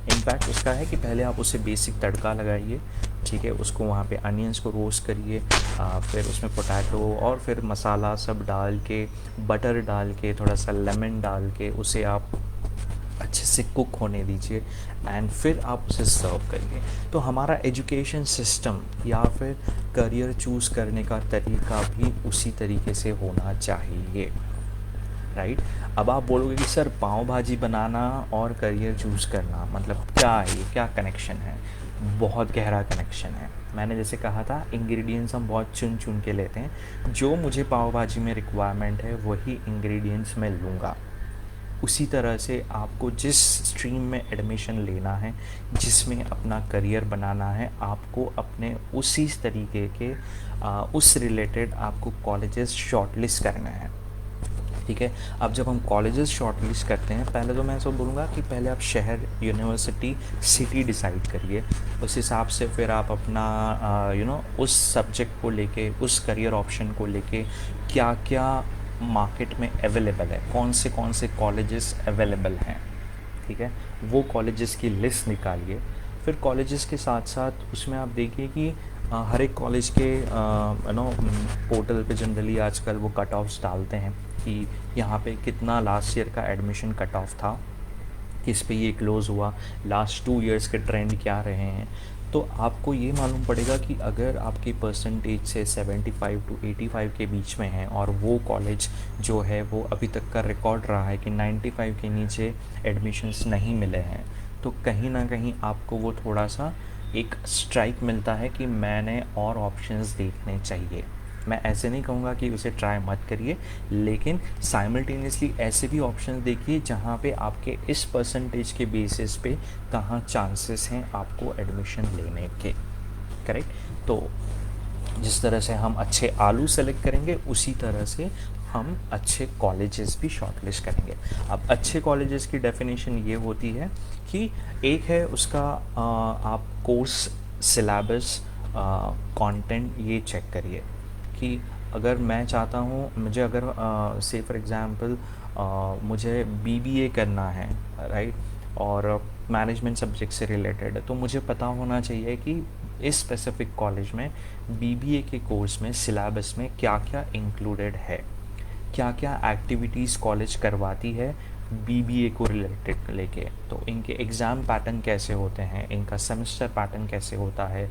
इनफैक्ट उसका है कि पहले आप उसे बेसिक तड़का लगाइए, ठीक है, उसको वहाँ पे अनियंस को रोस्ट करिए, फिर उसमें पोटैटो और फिर मसाला सब डाल के, बटर डाल के, थोड़ा सा लेमन डाल के उसे आप अच्छे से कुक होने दीजिए एंड फिर आप उसे सर्व करिए। तो हमारा एजुकेशन सिस्टम या फिर करियर चूज़ करने का तरीका भी उसी तरीके से होना चाहिए, राइट। अब आप बोलोगे कि सर पाव भाजी बनाना और करियर चूज़ करना मतलब क्या है, ये क्या कनेक्शन है? बहुत गहरा कनेक्शन है। मैंने जैसे कहा था इंग्रेडिएंट्स हम बहुत चुन चुन के लेते हैं, जो मुझे पाव भाजी में रिक्वायरमेंट है वही इंग्रेडिएंट्स मैं लूँगा। उसी तरह से आपको जिस स्ट्रीम में एडमिशन लेना है, जिसमें अपना करियर बनाना है, आपको अपने उसी तरीके के उस रिलेटेड आपको कॉलेजेस शॉर्टलिस्ट करना है, ठीक है। अब जब हम कॉलेजेस शॉर्टलिस्ट करते हैं, पहले तो मैं ऐसा बोलूँगा कि पहले आप शहर, यूनिवर्सिटी, सिटी डिसाइड करिए। उस हिसाब से फिर आप अपना उस सब्जेक्ट को लेके, उस करियर ऑप्शन को लेके क्या क्या मार्केट में अवेलेबल है, कौन से कॉलेजेस अवेलेबल हैं, ठीक है, वो कॉलेजेस की लिस्ट निकालिए। फिर कॉलेजेस के साथ साथ उसमें आप देखिए कि हर एक कॉलेज के पोर्टल पे जनरली आजकल वो कट ऑफ्स डालते हैं कि यहाँ पे कितना लास्ट ईयर का एडमिशन कट ऑफ था, किस पे ये क्लोज़ हुआ, लास्ट 2 इयर्स के ट्रेंड क्या रहे हैं। तो आपको ये मालूम पड़ेगा कि अगर आपकी परसेंटेज से 75 टू 85 के बीच में है और वो कॉलेज जो है वो अभी तक का रिकॉर्ड रहा है कि 95 के नीचे एडमिशन्स नहीं मिले हैं, तो कहीं ना कहीं आपको वो थोड़ा सा एक स्ट्राइक मिलता है कि मैंने और ऑप्शंस देखने चाहिए। मैं ऐसे नहीं कहूँगा कि उसे ट्राई मत करिए, लेकिन साइमल्टेनियसली ऐसे भी ऑप्शंस देखिए जहाँ पे आपके इस परसेंटेज के बेसिस पे कहाँ चांसेस हैं आपको एडमिशन लेने के। करेक्ट। तो जिस तरह से हम अच्छे आलू सेलेक्ट करेंगे उसी तरह से हम अच्छे कॉलेजेस भी शॉर्टलिस्ट करेंगे। अब अच्छे कॉलेजेस की डेफिनेशन ये होती है कि एक है उसका आप कोर्स सिलेबस कंटेंट ये चेक करिए कि अगर मैं चाहता हूँ, मुझे अगर से फॉर एग्ज़ाम्पल मुझे बीबीए करना है, राइट, और मैनेजमेंट सब्जेक्ट से रिलेटेड है, तो मुझे पता होना चाहिए कि इस स्पेसिफिक कॉलेज में बीबीए के कोर्स में सिलेबस में क्या क्या इंक्लूडेड है, क्या क्या एक्टिविटीज़ कॉलेज करवाती है बीबीए को रिलेटेड लेके। तो इनके एग्ज़ाम पैटर्न कैसे होते हैं, इनका सेमेस्टर पैटर्न कैसे होता है,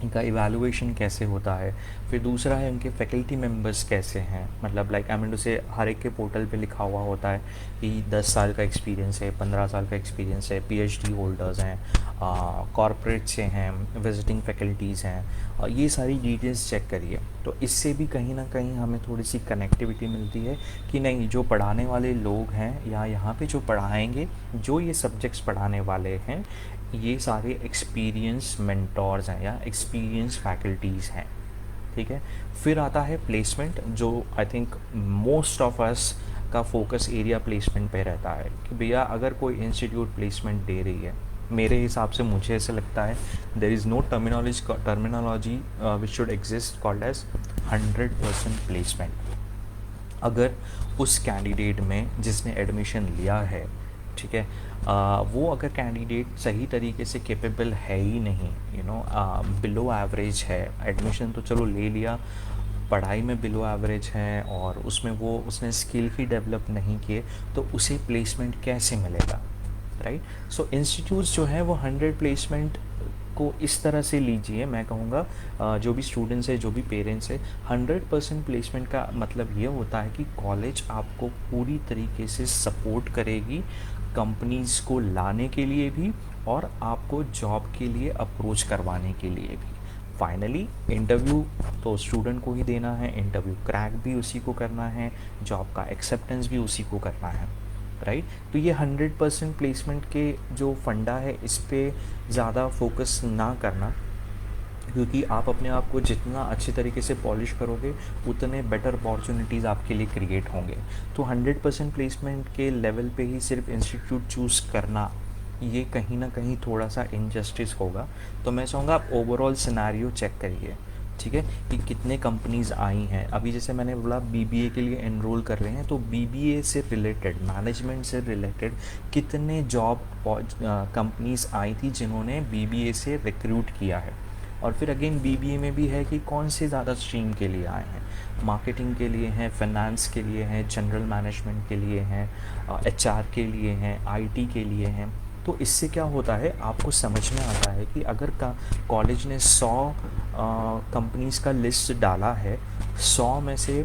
इनका इवैल्यूएशन कैसे होता है। फिर दूसरा है उनके फैकल्टी मेंबर्स कैसे हैं, मतलब लाइक आई मीन टू से हर एक के पोर्टल पे लिखा हुआ होता है कि 10 साल का एक्सपीरियंस है, 15 साल का एक्सपीरियंस है, पीएचडी होल्डर्स हैं, कॉरपोरेट से हैं, विजिटिंग फैकल्टीज़ हैं, और ये सारी डिटेल्स चेक करिए। तो इससे भी कहीं ना कहीं हमें थोड़ी सी कनेक्टिविटी मिलती है कि नहीं, जो पढ़ाने वाले लोग हैं या यहाँ पे जो पढ़ाएंगे, जो ये सब्जेक्ट्स पढ़ाने वाले हैं, ये सारे एक्सपीरियंस मेंटोर्स हैं या एक्सपीरियंस फैकल्टीज़ हैं। ठीक है। फिर आता है प्लेसमेंट, जो I think most of us का फोकस एरिया प्लेसमेंट पे रहता है कि भैया अगर कोई इंस्टीट्यूट प्लेसमेंट दे रही है, मेरे हिसाब से मुझे ऐसे लगता है there is no terminology which should exist called as 100% placement. अगर उस कैंडिडेट में जिसने एडमिशन लिया है, ठीक है, वो अगर कैंडिडेट सही तरीके से कैपेबल है ही नहीं, बिलो एवरेज है, एडमिशन तो चलो ले लिया, पढ़ाई में बिलो एवरेज है और उसमें वो उसने स्किल ही डेवलप नहीं किए, तो उसे प्लेसमेंट कैसे मिलेगा, राइट। सो इंस्टीट्यूट्स जो है वो 100 प्लेसमेंट को इस तरह से लीजिए। मैं कहूँगा जो भी स्टूडेंट्स है, जो भी पेरेंट्स है, 100% प्लेसमेंट का मतलब ये होता है कि कॉलेज आपको पूरी तरीके से सपोर्ट करेगी कंपनीज़ को लाने के लिए भी और आपको जॉब के लिए अप्रोच करवाने के लिए भी। फाइनली इंटरव्यू तो स्टूडेंट को ही देना है, इंटरव्यू क्रैक भी उसी को करना है, जॉब का एक्सेप्टेंस भी उसी को करना है, राइट। तो ये 100% प्लेसमेंट के जो फंडा है इस पे ज़्यादा फोकस ना करना, क्योंकि आप अपने आप को जितना अच्छी तरीके से पॉलिश करोगे उतने बेटर अपॉर्चुनिटीज़ आपके लिए क्रिएट होंगे। तो 100% प्लेसमेंट के लेवल पे ही सिर्फ इंस्टीट्यूट चूज़ करना, ये कहीं ना कहीं थोड़ा सा इनजस्टिस होगा। तो मैं चाहूँगा आप ओवरऑल सिनेरियो चेक करिए, ठीक है, कि कितने कंपनीज़ आई हैं। अभी जैसे मैंने बोला बीबीए के लिए एनरोल कर रहे हैं, तो बीबीए से रिलेटेड, मैनेजमेंट से रिलेटेड कितने जॉब कंपनीज़ आई थी जिन्होंने बीबीए से रिक्रूट किया है। और फिर अगेन बीबीए में भी है कि कौन से ज़्यादा स्ट्रीम के लिए आए हैं, मार्केटिंग के लिए हैं, फाइनेंस के लिए हैं, जनरल मैनेजमेंट के लिए हैं, एचआर के लिए हैं, आईटी के लिए हैं। तो इससे क्या होता है, आपको समझ में आता है कि अगर कॉलेज ने 100 कंपनीज़ का लिस्ट डाला है, 100 में से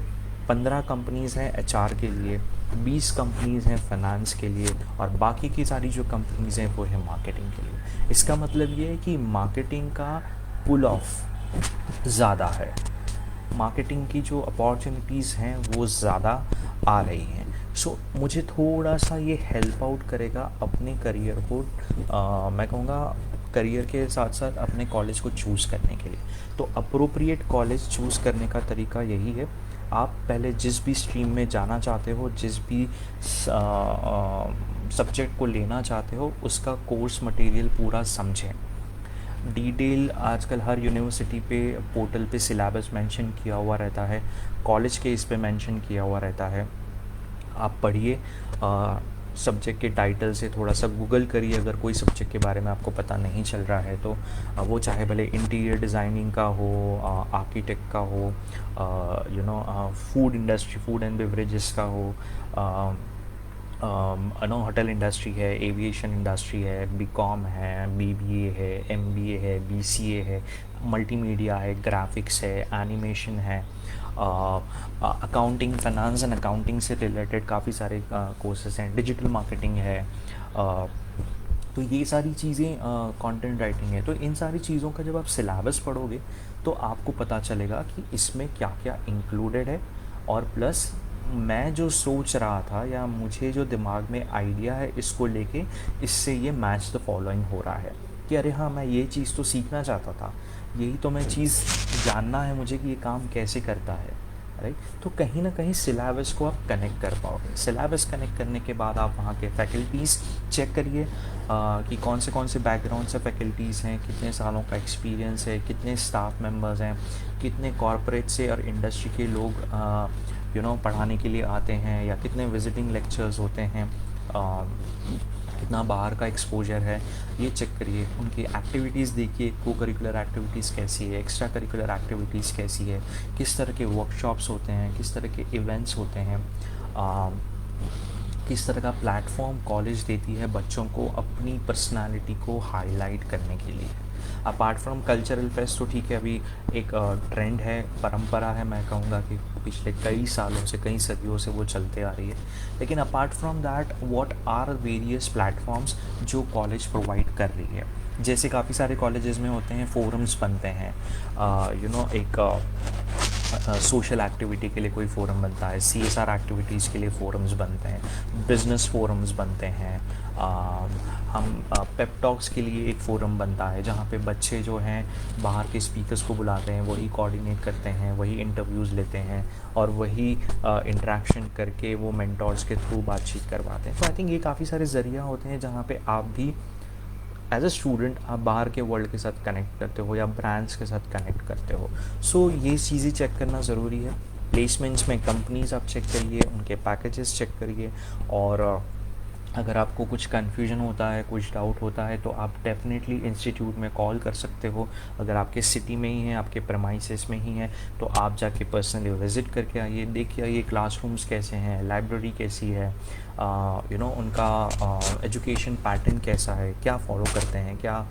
15 कंपनीज़ हैं एचआर के लिए, 20 कंपनीज़ हैं फाइनेंस के लिए, और बाकी की सारी जो कंपनीज़ हैं वो है मार्केटिंग के लिए। इसका मतलब ये है कि मार्केटिंग का पुल ऑफ ज़्यादा है, मार्केटिंग की जो अपॉर्चुनिटीज़ हैं वो ज़्यादा आ रही हैं। सो मुझे थोड़ा सा ये हेल्प आउट करेगा अपने करियर को, मैं कहूँगा करियर के साथ साथ अपने कॉलेज को चूज़ करने के लिए। तो अप्रोप्रिएट कॉलेज चूज़ करने का तरीका यही है, आप पहले जिस भी स्ट्रीम में जाना चाहते हो, जिस भी सब्जेक्ट को लेना चाहते हो, उसका कोर्स मटेरियल पूरा समझें, डिटेल। आजकल हर यूनिवर्सिटी पे पोर्टल पे सिलेबस मेंशन किया हुआ रहता है, कॉलेज के इस पे मेंशन किया हुआ रहता है, आप पढ़िए। सब्जेक्ट के टाइटल से थोड़ा सा गूगल करिए अगर कोई सब्जेक्ट के बारे में आपको पता नहीं चल रहा है तो। वो चाहे भले इंटीरियर डिज़ाइनिंग का हो, आर्किटेक्ट का हो, food industry, food and beverages का हो, होटल इंडस्ट्री है, एविएशन इंडस्ट्री है, बीकॉम है, बीबीए है, एमबीए है, बीसीए है, मल्टीमीडिया है, ग्राफिक्स है, एनिमेशन है, अकाउंटिंग, फाइनेंस एंड अकाउंटिंग से रिलेटेड काफ़ी सारे कोर्सेज हैं, डिजिटल मार्केटिंग है। तो ये सारी चीज़ें, कंटेंट राइटिंग है। तो इन सारी चीज़ों का जब आप सिलेबस पढ़ोगे तो आपको पता चलेगा कि इसमें क्या क्या इंक्लूडेड है। और प्लस मैं जो सोच रहा था या मुझे जो दिमाग में आइडिया है इसको लेके, इससे ये मैच द फॉलोइंग हो रहा है कि अरे हाँ, मैं ये चीज़ तो सीखना चाहता था, यही तो मैं चीज़ जानना है मुझे कि ये काम कैसे करता है, राइट। तो कहीं ना कहीं सिलेबस को आप कनेक्ट कर पाओगे। सिलेबस कनेक्ट करने के बाद आप वहाँ के फैकल्टीज़ चेक करिए कि कौन से बैकग्राउंड से फैकल्टीज़ हैं, कितने सालों का एक्सपीरियंस है, कितने स्टाफ मेंबर्स हैं, कितने कॉरपोरेट से और इंडस्ट्री के लोग पढ़ाने के लिए आते हैं, या कितने विजिटिंग लेक्चर्स होते हैं, कितना बाहर का एक्सपोजर है, ये चेक करिए। उनकी एक्टिविटीज़ देखिए, को करिकुलर एक्टिविटीज़ कैसी है, एक्स्ट्रा करिकुलर एक्टिविटीज़ कैसी है, किस तरह के वर्कशॉप्स होते हैं, किस तरह के इवेंट्स होते हैं, किस तरह का प्लेटफॉर्म कॉलेज देती है बच्चों को अपनी पर्सनालिटी को हाईलाइट करने के लिए। अपार्ट फ्रॉम कल्चरल फेस्ट तो ठीक है, अभी एक ट्रेंड है, परंपरा है, मैं कहूँगा कि पिछले कई सालों से, कई सदियों से वो चलते आ रही है। लेकिन apart from that, what are various platforms जो कॉलेज प्रोवाइड कर रही है। जैसे काफ़ी सारे कॉलेजेस में होते हैं, फोरम्स बनते हैं, एक सोशल एक्टिविटी के लिए कोई फ़ोरम बनता है, सीएसआर एक्टिविटीज़ के लिए फ़ोरम्स बनते हैं, बिज़नेस फ़ोरम्स बनते हैं, हम पेप टॉक्स के लिए एक फ़ोरम बनता है जहाँ पे बच्चे जो हैं बाहर के स्पीकर्स को बुलाते हैं, वही कोऑर्डिनेट करते हैं, वही इंटरव्यूज़ लेते हैं और वही इंटरेक्शन करके वो मेंटोर्स के थ्रू बातचीत करवाते हैं। तो आई थिंक ये काफ़ी सारे ज़रिया होते हैं जहाँ पे आप भी एज अ स्टूडेंट आप बाहर के वर्ल्ड के साथ कनेक्ट करते हो या ब्रांड्स के साथ कनेक्ट करते हो। सो ये चीज़ें चेक करना ज़रूरी है। प्लेसमेंट्स में कंपनीज आप चेक करिए, उनके पैकेजेस चेक करिए, और अगर आपको कुछ कन्फ्यूजन होता है, कुछ डाउट होता है, तो आप डेफिनेटली इंस्टीट्यूट में कॉल कर सकते हो। अगर आपके सिटी में ही है, आपके प्रेमाइसेस में ही है, तो आप जाके पर्सनली विज़िट करके आइए, देखिए आइए क्लासरूम्स कैसे हैं, लाइब्रेरी कैसी है, उनका एजुकेशन पैटर्न कैसा है, क्या फॉलो करते हैं, क्या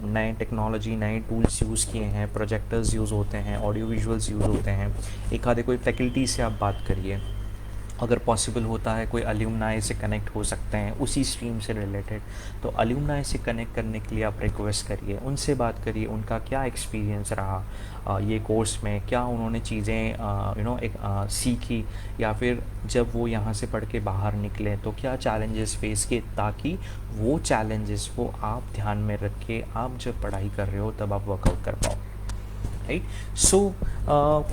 नए टेक्नोलॉजी, नए टूल्स यूज़ किए हैं, प्रोजेक्टर्स यूज़ होते हैं, ऑडियो विजुअल्स यूज़ होते हैं। एक आधे कोई फैकल्टी से आप बात करिए, अगर पॉसिबल होता है कोई अलुमनाई से कनेक्ट हो सकते हैं उसी स्ट्रीम से रिलेटेड, तो अलुमनाई से कनेक्ट करने के लिए आप रिक्वेस्ट करिए, उनसे बात करिए, उनका क्या एक्सपीरियंस रहा ये कोर्स में, क्या उन्होंने चीज़ें सीखी, या फिर जब वो यहाँ से पढ़ के बाहर निकले तो क्या चैलेंजेस फेस किए, ताकि वो चैलेंजेस को आप ध्यान में रख के आप जब पढ़ाई कर रहे हो तब आप वर्कआउट कर पाओ, राइट। सो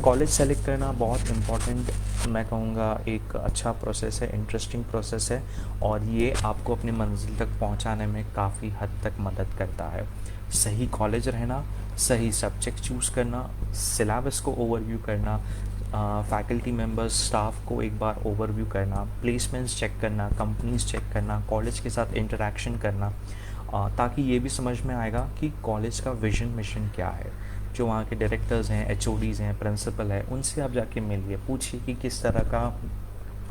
कॉलेज सेलेक्ट करना बहुत इम्पॉर्टेंट, मैं कहूँगा एक अच्छा प्रोसेस है, इंटरेस्टिंग प्रोसेस है, और ये आपको अपनी मंजिल तक पहुँचाने में काफ़ी हद तक मदद करता है। सही कॉलेज रहना, सही सब्जेक्ट चूज़ करना, सिलेबस को ओवरव्यू करना, फैकल्टी मेंबर्स, स्टाफ को एक बार ओवरव्यू करना, प्लेसमेंट्स चेक करना, कंपनीज चेक करना, कॉलेज के साथ इंटरेक्शन करना, ताकि ये भी समझ में आएगा कि कॉलेज का विजन मिशन क्या है। जो वहाँ के डायरेक्टर्स हैं, एचओडीज़ हैं, प्रिंसिपल है, उनसे आप जाके मिलिए, पूछिए कि किस तरह का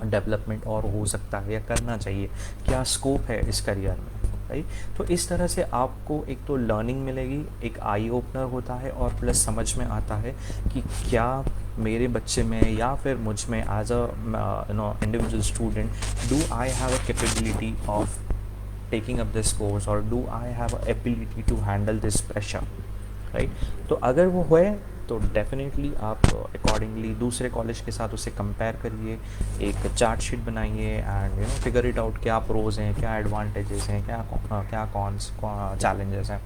डेवलपमेंट और हो सकता है या करना चाहिए, क्या स्कोप है इस करियर में, राइट। तो इस तरह से आपको एक तो लर्निंग मिलेगी, एक आई ओपनर होता है, और प्लस समझ में आता है कि क्या मेरे बच्चे में या फिर मुझ में as a individual student, do I have a capability of taking up this course, or do I have a ability to handle this pressure, right. तो अगर वो है तो डेफिनेटली आप अकॉर्डिंगली दूसरे कॉलेज के साथ उसे कंपेयर करिए, एक चार्ट शीट बनाइए, एंड फिगर इट आउट, क्या प्रोज हैं, क्या एडवांटेजेस हैं, क्या कॉन्स, चैलेंजेस हैं।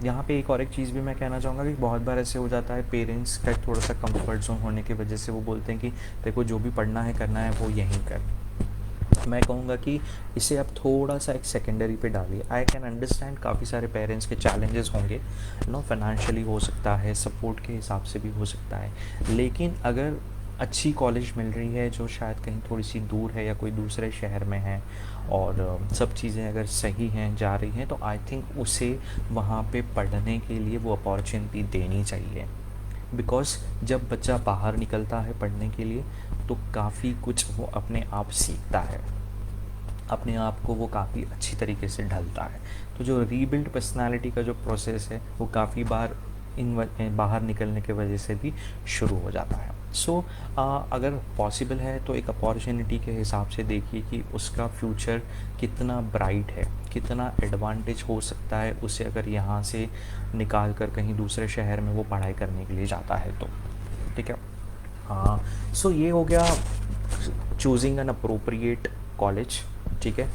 यहाँ पे एक और एक चीज़ भी मैं कहना चाहूँगा कि बहुत बार ऐसे हो जाता है, पेरेंट्स का थोड़ा सा कंफर्ट जोन होने की वजह से वो बोलते हैं कि देखो जो भी पढ़ना है करना है वो यहीं कर। मैं कहूँगा कि इसे आप थोड़ा सा एक सेकेंडरी पे डालिए। आई कैन अंडरस्टैंड काफ़ी सारे पेरेंट्स के चैलेंजेस होंगे, फाइनेंशियली हो सकता है, सपोर्ट के हिसाब से भी हो सकता है, लेकिन अगर अच्छी कॉलेज मिल रही है जो शायद कहीं थोड़ी सी दूर है या कोई दूसरे शहर में है, और सब चीज़ें अगर सही हैं, जा रही हैं, तो आई थिंक उसे वहाँ पे पढ़ने के लिए वो अपॉर्चुनिटी देनी चाहिए। बिकॉज़ जब बच्चा बाहर निकलता है पढ़ने के लिए तो काफ़ी कुछ वो अपने आप सीखता है, अपने आप को वो काफ़ी अच्छी तरीके से ढलता है। तो जो रीबिल्ड पर्सनालिटी का जो प्रोसेस है वो काफ़ी बार बाहर निकलने की वजह से भी शुरू हो जाता है। सो अगर पॉसिबल है तो एक अपॉर्चुनिटी के हिसाब से देखिए कि उसका फ्यूचर कितना ब्राइट है, कितना एडवांटेज हो सकता है उसे अगर यहाँ से निकाल कर कहीं दूसरे शहर में वो पढ़ाई करने के लिए जाता है तो। ठीक है। हाँ। सो ये हो गया चूजिंग एन अप्रोप्रिएट कॉलेज। ठीक है।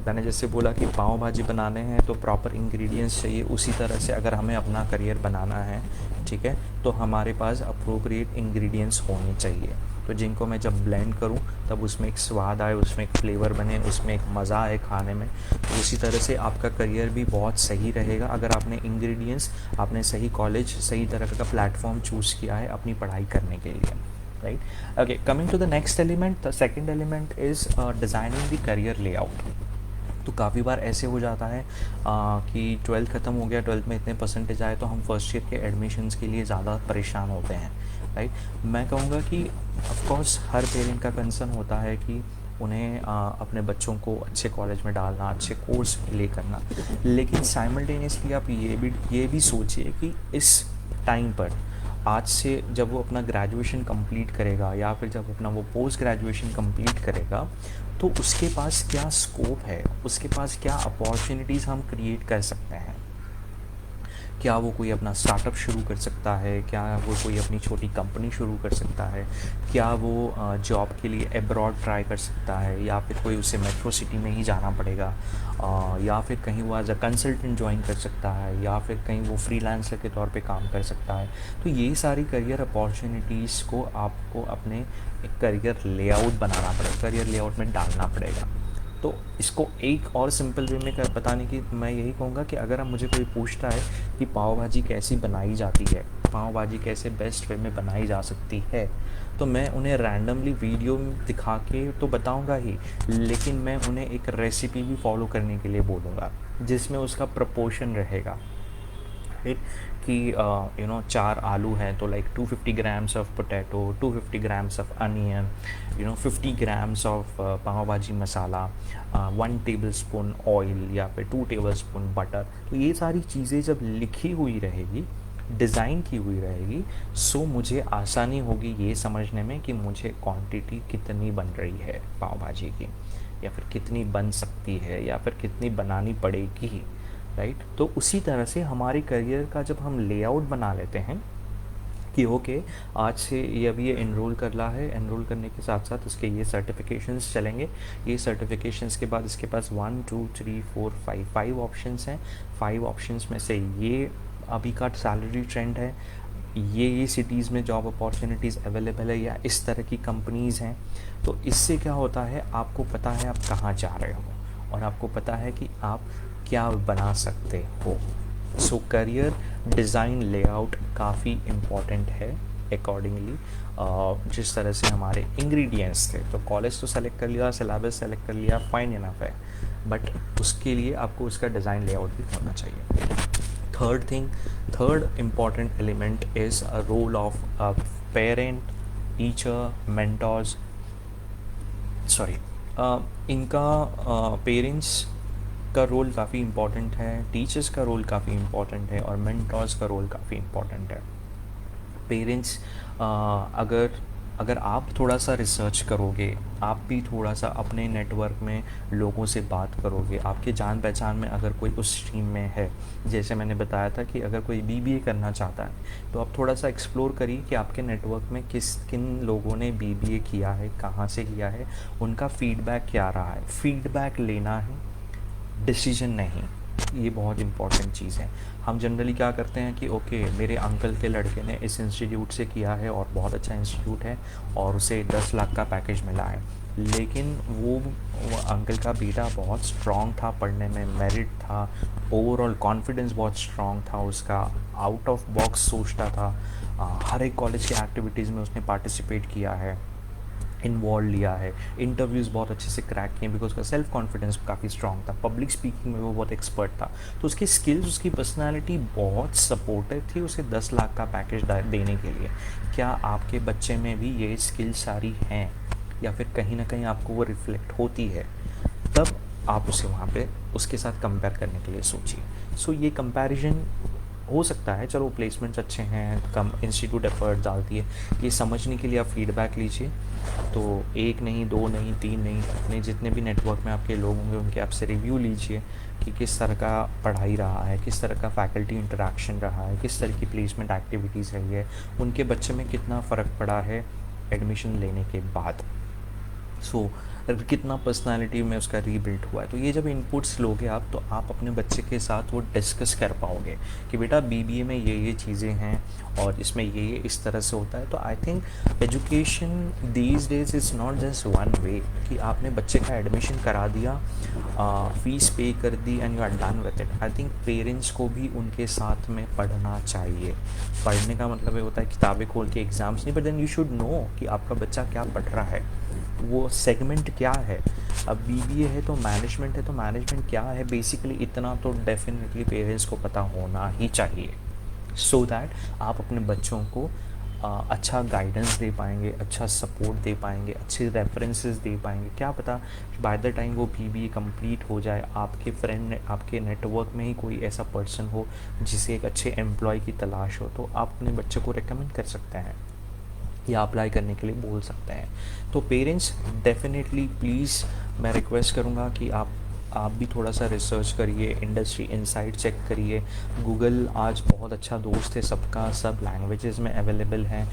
मैंने जैसे बोला कि पाव भाजी बनाने हैं तो प्रॉपर इंग्रेडिएंट्स चाहिए, उसी तरह से अगर हमें अपना करियर बनाना है, ठीक है, तो हमारे पास अप्रोप्रिएट इंग्रेडिएंट्स होने चाहिए। तो जिनको मैं जब ब्लेंड करूं तब उसमें एक स्वाद आए, उसमें एक फ्लेवर बने, उसमें एक मज़ा आए खाने में। तो उसी तरह से आपका करियर भी बहुत सही रहेगा अगर आपने इंग्रेडिएंट्स, आपने सही कॉलेज, सही तरह का प्लेटफॉर्म चूज़ किया है अपनी पढ़ाई करने के लिए। Right. Okay, coming to the next element, the second element is designing the career layout. तो काफ़ी बार ऐसे हो जाता है कि ट्वेल्थ ख़त्म हो गया, ट्वेल्थ में इतने परसेंटेज आए तो हम फर्स्ट ईयर के एडमिशन्स के लिए ज़्यादा परेशान होते हैं। राइट। मैं कहूँगा कि ऑफ कोर्स हर पेरेंट का कंसर्न होता है कि उन्हें अपने बच्चों को अच्छे कॉलेज में डालना, अच्छे कोर्स ले करना, लेकिन साइमल्टेनियसली आप ये भी सोचिए कि इस टाइम पर, आज से जब वो अपना ग्रेजुएशन कंप्लीट करेगा या फिर जब अपना वो पोस्ट ग्रेजुएशन कंप्लीट करेगा तो उसके पास क्या स्कोप है, उसके पास क्या अपॉर्चुनिटीज़ हम क्रिएट कर सकते हैं। क्या वो कोई अपना स्टार्टअप शुरू कर सकता है, क्या वो कोई अपनी छोटी कंपनी शुरू कर सकता है, क्या वो जॉब के लिए एब्रॉड ट्राई कर सकता है, या फिर कोई उसे मेट्रो सिटी में ही जाना पड़ेगा, या फिर कहीं वो एज अ कंसल्टेंट ज्वाइन कर सकता है, या फिर कहीं वो फ्रीलांसर के तौर पे काम कर सकता है। तो ये सारी करियर अपॉर्चुनिटीज़ को आपको अपने एक करियर लेआउट बनाना पड़ेगा, करियर लेआउट में डालना पड़ेगा। तो इसको एक और सिंपल वे में बताने की मैं यही कहूँगा कि अगर अब मुझे कोई पूछता है कि पाव भाजी कैसी बनाई जाती है, पाव भाजी कैसे बेस्ट वे में बनाई जा सकती है, तो मैं उन्हें रैंडमली वीडियो दिखा के तो बताऊँगा ही, लेकिन मैं उन्हें एक रेसिपी भी फॉलो करने के लिए बोलूँगा जिसमें उसका प्रपोर्शन रहेगा। राइट। कि 4 आलू हैं तो like 250 grams of potato, 250 grams of onion, 50 grams of pav bhaji masala, 1 table spoon oil या फिर 2 टेबल स्पून बटर। तो ये सारी चीज़ें जब लिखी हुई रहेगी, डिज़ाइन की हुई रहेगी, सो मुझे आसानी होगी ये समझने में कि मुझे क्वांटिटी कितनी बन रही है पाव भाजी की, या फिर कितनी बन सकती है, या फिर कितनी बनानी पड़ेगी। राइट। तो उसी तरह से हमारे करियर का जब हम लेआउट बना लेते हैं कि ओके आज से ये अभी ये एनरोल कर रहा है, एनरोल करने के साथ साथ उसके ये सर्टिफिकेशंस चलेंगे, ये सर्टिफिकेशंस के बाद इसके पास 1 2 3 4 5 ऑप्शंस हैं, 5 ऑप्शंस में से ये अभी का सैलरी ट्रेंड है, ये सिटीज़ में जॉब अपॉर्चुनिटीज़ अवेलेबल है, या इस तरह की कंपनीज़ हैं। तो इससे क्या होता है, आपको पता है आप कहाँ जा रहे हो और आपको पता है कि आप क्या बना सकते हो। सो करियर डिज़ाइन लेआउट काफ़ी इम्पॉर्टेंट है अकॉर्डिंगली। जिस तरह से हमारे इंग्रेडिएंट्स थे, तो कॉलेज तो सेलेक्ट कर लिया, सिलेबस सेलेक्ट कर लिया, फाइन इनफ है, बट उसके लिए आपको उसका डिज़ाइन लेआउट भी होना चाहिए। Third important element is a role of parent, teacher, mentors, sorry, इनका पेरेंट्स का रोल काफ़ी इम्पॉर्टेंट है, टीचर्स का रोल काफ़ी इम्पॉर्टेंट है, और मेंटर्स का रोल काफ़ी इम्पॉर्टेंट है। पेरेंट्स, अगर आप थोड़ा सा रिसर्च करोगे, आप भी थोड़ा सा अपने नेटवर्क में लोगों से बात करोगे, आपके जान पहचान में अगर कोई उस स्ट्रीम में है, जैसे मैंने बताया था कि अगर कोई बीबीए करना चाहता है तो आप थोड़ा सा एक्सप्लोर करिए कि आपके नेटवर्क में किन लोगों ने बीबीए किया है, कहाँ से किया है, उनका फीडबैक क्या रहा है। फीडबैक लेना है, डिसीजन नहीं। ये बहुत इंपॉर्टेंट चीज़ है। हम जनरली क्या करते हैं कि ओके मेरे अंकल के लड़के ने इस इंस्टीट्यूट से किया है और बहुत अच्छा इंस्टीट्यूट है और उसे 10 लाख का पैकेज मिला है, लेकिन वो अंकल का बेटा बहुत स्ट्रॉन्ग था, पढ़ने में मेरिट था, ओवरऑल कॉन्फिडेंस बहुत स्ट्रॉन्ग था उसका, आउट ऑफ बॉक्स सोचता था, हर एक कॉलेज के एक्टिविटीज़ में उसने पार्टिसिपेट किया है, इन्वॉल्व लिया है, इंटरव्यूज़ बहुत अच्छे से क्रैक किए बिकॉज उसका सेल्फ कॉन्फिडेंस काफ़ी स्ट्रॉन्ग था, पब्लिक स्पीकिंग में वो बहुत एक्सपर्ट था। तो उसकी स्किल्स, उसकी पर्सनालिटी बहुत सपोर्टिव थी उसे 10 लाख का पैकेज देने के लिए। क्या आपके बच्चे में भी ये स्किल सारी हैं, या फिर कहीं ना कहीं आपको वो रिफ्लेक्ट होती है? तब आप उसे वहाँ पे उसके साथ कंपेयर करने के लिए सोचिए। सो ये कंपैरिजन हो सकता है, चलो प्लेसमेंट्स अच्छे हैं, कम इंस्टीट्यूट एफर्ट डालती है, ये समझने के लिए आप फीडबैक लीजिए। तो एक नहीं, दो नहीं, तीन नहीं, अपने जितने भी नेटवर्क में आपके लोग होंगे उनके आपसे रिव्यू लीजिए कि किस तरह का पढ़ाई रहा है, किस तरह का फैकल्टी इंटरेक्शन रहा है, किस तरह की प्लेसमेंट एक्टिविटीज़ रही है, उनके बच्चे में कितना फ़र्क पड़ा है एडमिशन लेने के बाद। सो कितना पर्सनालिटी में उसका रीबिल्ड हुआ है। तो ये जब इनपुट्स लोगे आप, तो आप अपने बच्चे के साथ वो डिस्कस कर पाओगे कि बेटा बीबीए में ये चीज़ें हैं और इसमें ये इस तरह से होता है। तो I think education these days is not just one way कि आपने बच्चे का एडमिशन करा दिया, फीस पे कर दी and you are done with it. I think parents को भी उनके साथ में पढ़ना चाहिए। पढ़ने का मतलब ये होता है किताबें खोल के एग्ज़ाम्स नहीं, but then you should know कि आपका बच्चा क्या पढ़ रहा है, वो सेगमेंट क्या है। अब बीबीए है तो मैनेजमेंट है, तो मैनेजमेंट क्या है बेसिकली, इतना तो डेफिनेटली पेरेंट्स को पता होना ही चाहिए, सो दैट आप अपने बच्चों को अच्छा गाइडेंस दे पाएंगे, अच्छा सपोर्ट दे पाएंगे, अच्छे रेफरेंसेस दे पाएंगे। क्या पता बाय द टाइम वो बीबीए कंप्लीट हो जाए, आपके फ्रेंड, आपके नेटवर्क में ही कोई ऐसा पर्सन हो जिसे एक अच्छे एम्प्लॉय की तलाश हो, तो आप अपने बच्चे को रिकमेंड कर सकते हैं या अप्लाई करने के लिए बोल सकते हैं। तो पेरेंट्स डेफिनेटली प्लीज़ मैं रिक्वेस्ट करूँगा कि आप भी थोड़ा सा रिसर्च करिए, इंडस्ट्री इनसाइट चेक करिए। गूगल आज बहुत अच्छा दोस्त है सबका, सब लैंग्वेजेस में अवेलेबल है।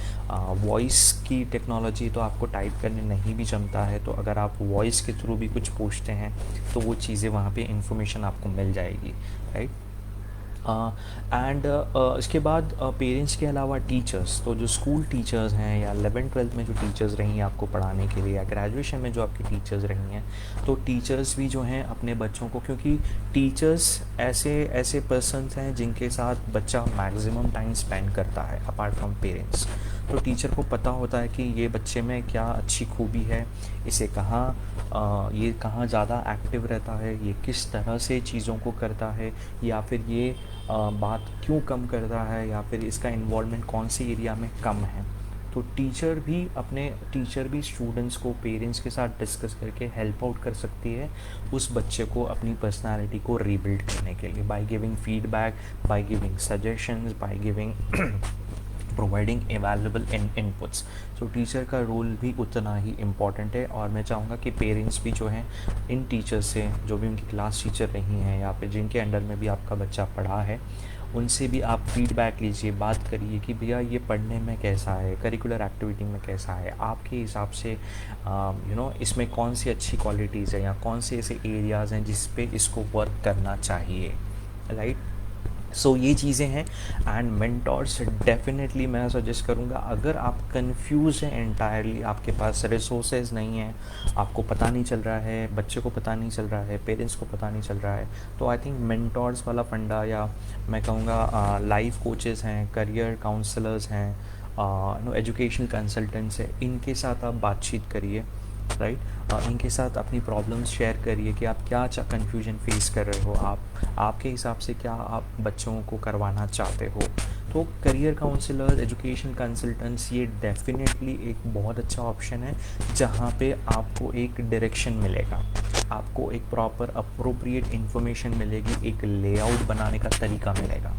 वॉइस की टेक्नोलॉजी तो आपको टाइप करने नहीं भी जमता है, तो अगर आप वॉइस के थ्रू भी कुछ पूछते हैं तो वो चीज़ें वहाँ पे इंफॉर्मेशन आपको मिल जाएगी, राइट। एंड इसके बाद पेरेंट्स के अलावा टीचर्स, तो जो स्कूल टीचर्स हैं या 11th-12th में जो टीचर्स रही हैं आपको पढ़ाने के लिए, या ग्रेजुएशन में जो आपकी टीचर्स रही हैं, तो टीचर्स भी जो हैं अपने बच्चों को, क्योंकि टीचर्स ऐसे पर्सन्स हैं जिनके साथ बच्चा मैक्सिमम टाइम स्पेंड करता है अपार्ट फ्रॉम पेरेंट्स। तो टीचर को पता होता है कि ये बच्चे में क्या अच्छी खूबी है, इसे ये कहाँ ज़्यादा एक्टिव रहता है, ये किस तरह से चीज़ों को करता है, या फिर ये बात क्यों कम करता है, या फिर इसका इन्वॉल्वमेंट कौन सी एरिया में कम है। तो टीचर भी स्टूडेंट्स को पेरेंट्स के साथ डिस्कस करके हेल्प आउट कर सकती है उस बच्चे को अपनी पर्सनालिटी को रीबिल्ड करने के लिए, by giving feedback, by giving suggestions, by giving providing available inputs. तो टीचर का रोल भी उतना ही इम्पॉर्टेंट है। और मैं चाहूँगा कि पेरेंट्स भी जो हैं इन टीचर्स से, जो भी उनकी क्लास टीचर रही हैं या फिर जिनके अंडर में भी आपका बच्चा पढ़ा है, उनसे भी आप फीडबैक लीजिए, बात करिए कि भैया ये पढ़ने में कैसा है, करिकुलर एक्टिविटी में कैसा है, आपके हिसाब से इसमें कौन सी अच्छी क्वालिटीज़ है या कौन से ऐसे एरियाज़ हैं जिस पे इसको वर्क करना चाहिए, राइट। सो ये चीज़ें हैं। एंड मेंटोर्स डेफिनेटली मैं सजेस्ट करूँगा, अगर आप कंफ्यूज हैं एंटायरली, आपके पास रिसोर्सेज नहीं है, आपको पता नहीं चल रहा है, बच्चे को पता नहीं चल रहा है, पेरेंट्स को पता नहीं चल रहा है, तो आई थिंक मेंटोर्स वाला फंडा, या मैं कहूँगा लाइफ कोचेस हैं, करियर काउंसलर्स हैं, एजुकेशनल कंसल्टेंट्स हैं, इनके साथ आप बातचीत करिए, राइट। इनके साथ अपनी प्रॉब्लम्स शेयर करिए कि आप क्या कन्फ्यूजन फेस कर रहे हो, आपके हिसाब से क्या आप बच्चों को करवाना चाहते हो। तो करियर काउंसलर, एजुकेशन कंसल्टेंट्स, ये डेफिनेटली एक बहुत अच्छा ऑप्शन है जहाँ पे आपको एक डायरेक्शन मिलेगा, आपको एक प्रॉपर अप्रोप्रिएट इन्फॉर्मेशन मिलेगी, एक लेआउट बनाने का तरीका मिलेगा,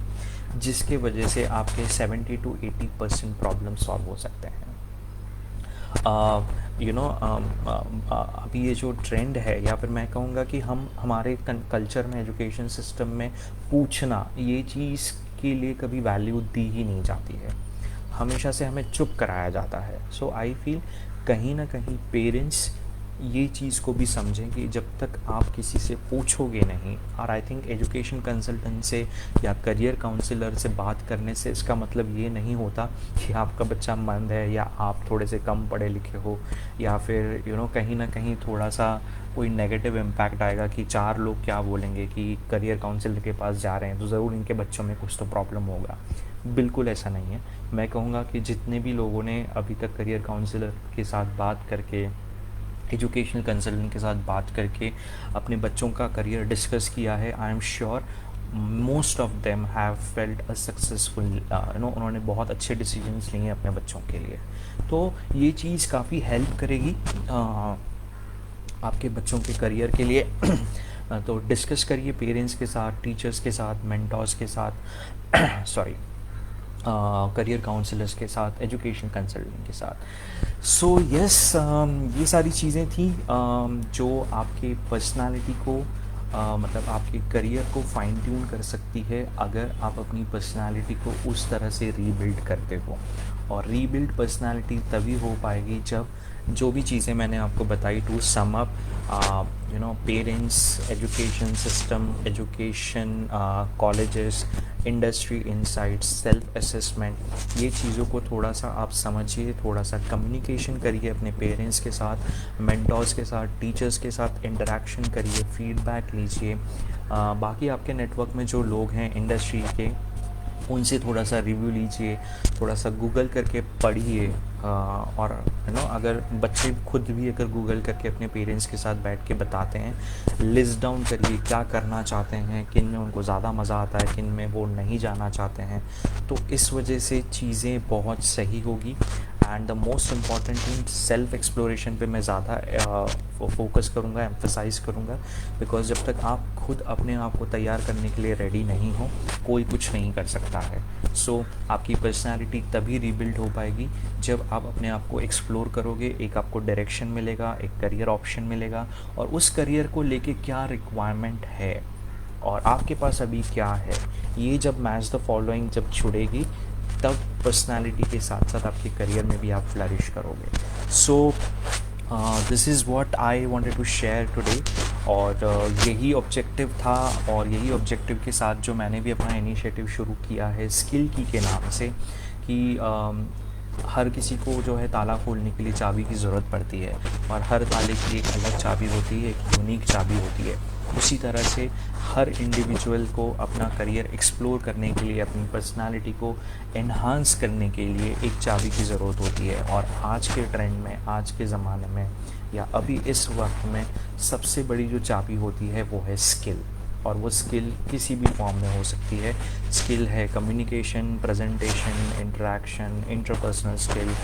जिसके वजह से आपके 70 to 80% प्रॉब्लम सॉल्व हो सकते हैं। अभी ये जो ट्रेंड है, या फिर मैं कहूँगा कि हमारे कल्चर में, एजुकेशन सिस्टम में पूछना, ये चीज़ के लिए कभी वैल्यू दी ही नहीं जाती है, हमेशा से हमें चुप कराया जाता है। सो आई फील कहीं ना कहीं पेरेंट्स ये चीज़ को भी समझें कि जब तक आप किसी से पूछोगे नहीं, और आई थिंक एजुकेशन कंसल्टेंट से या करियर काउंसलर से बात करने से इसका मतलब ये नहीं होता कि आपका बच्चा मंद है, या आप थोड़े से कम पढ़े लिखे हो, या फिर कहीं ना कहीं थोड़ा सा कोई नेगेटिव इम्पैक्ट आएगा कि 4 लोग क्या बोलेंगे कि करियर काउंसलर के पास जा रहे हैं तो ज़रूर इनके बच्चों में कुछ तो प्रॉब्लम होगा। बिल्कुल ऐसा नहीं है। मैं कहूँगा कि जितने भी लोगों ने अभी तक करियर काउंसलर के साथ बात करके, एजुकेशनल कंसल्टेंट के साथ बात करके अपने बच्चों का करियर डिस्कस किया है, I am sure most of them have felt a successful, उन्होंने बहुत अच्छे डिसीजंस लिए हैं अपने बच्चों के लिए। तो ये चीज़ काफ़ी हेल्प करेगी आपके बच्चों के करियर के लिए। तो डिस्कस करिए पेरेंट्स के साथ, टीचर्स के साथ, मेंटर्स के साथ सॉरी, करियर काउंसलर्स के साथ, एजुकेशन कंसल्टेंट के साथ। सो यस, ये सारी चीज़ें थी जो आपके पर्सनालिटी को मतलब आपके करियर को फाइन ट्यून कर सकती है अगर आप अपनी पर्सनालिटी को उस तरह से रीबिल्ड करते हो। और रीबिल्ड पर्सनालिटी तभी हो पाएगी जब जो भी चीज़ें मैंने आपको बताई, to sum up, parents, education system, education, colleges, industry insights, self assessment, ये चीज़ों को थोड़ा सा आप समझिए, थोड़ा सा कम्युनिकेशन करिए अपने पेरेंट्स के साथ, मेंटर्स के साथ, टीचर्स के साथ इंटरेक्शन करिए, फीडबैक लीजिए। बाकी आपके नेटवर्क में जो लोग हैं इंडस्ट्री के, उनसे थोड़ा सा रिव्यू लीजिए, थोड़ा सा गूगल करके पढ़िए। और अगर बच्चे खुद भी अगर गूगल करके अपने पेरेंट्स के साथ बैठ के बताते हैं, लिस्ट डाउन करिए क्या करना चाहते हैं, किन में उनको ज़्यादा मज़ा आता है, किन में वो नहीं जाना चाहते हैं, तो इस वजह से चीज़ें बहुत सही होगी। And the most important thing, self exploration पे मैं ज़्यादा फोकस करूँगा, एम्फसाइज़ करूँगा, बिकॉज जब तक आप खुद अपने आप को तैयार करने के लिए रेडी नहीं हो, कोई कुछ नहीं कर सकता है। सो आपकी पर्सनालिटी तभी रीबिल्ड हो पाएगी जब आप अपने आप को एक्सप्लोर करोगे, एक आपको डायरेक्शन मिलेगा, एक करियर ऑप्शन मिलेगा, और उस करियर को लेके क्या रिक्वायरमेंट है और आपके पास अभी क्या है, ये जब मैच द फॉलोइंग जब छुड़ेगी, तब पर्सनालिटी के साथ साथ आपके करियर में भी आप फ्लरिश करोगे। So this is what I wanted to share today. और यही ऑब्जेक्टिव था, और यही ऑब्जेक्टिव के साथ जो मैंने भी अपना इनिशिएटिव शुरू किया है स्किल की के नाम से, कि हर किसी को जो है ताला खोलने के लिए चाबी की ज़रूरत पड़ती है, और हर ताले की एक अलग चाबी होती है, एक यूनिक चाबी होती है। उसी तरह से हर इंडिविजुअल को अपना करियर एक्सप्लोर करने के लिए, अपनी पर्सनालिटी को एनहांस करने के लिए एक चाबी की ज़रूरत होती है। और आज के ट्रेंड में, आज के ज़माने में, या अभी इस वक्त में सबसे बड़ी जो चाबी होती है वो है स्किल। और वो स्किल किसी भी फॉर्म में हो सकती है। स्किल है communication, presentation, interaction, interpersonal skill,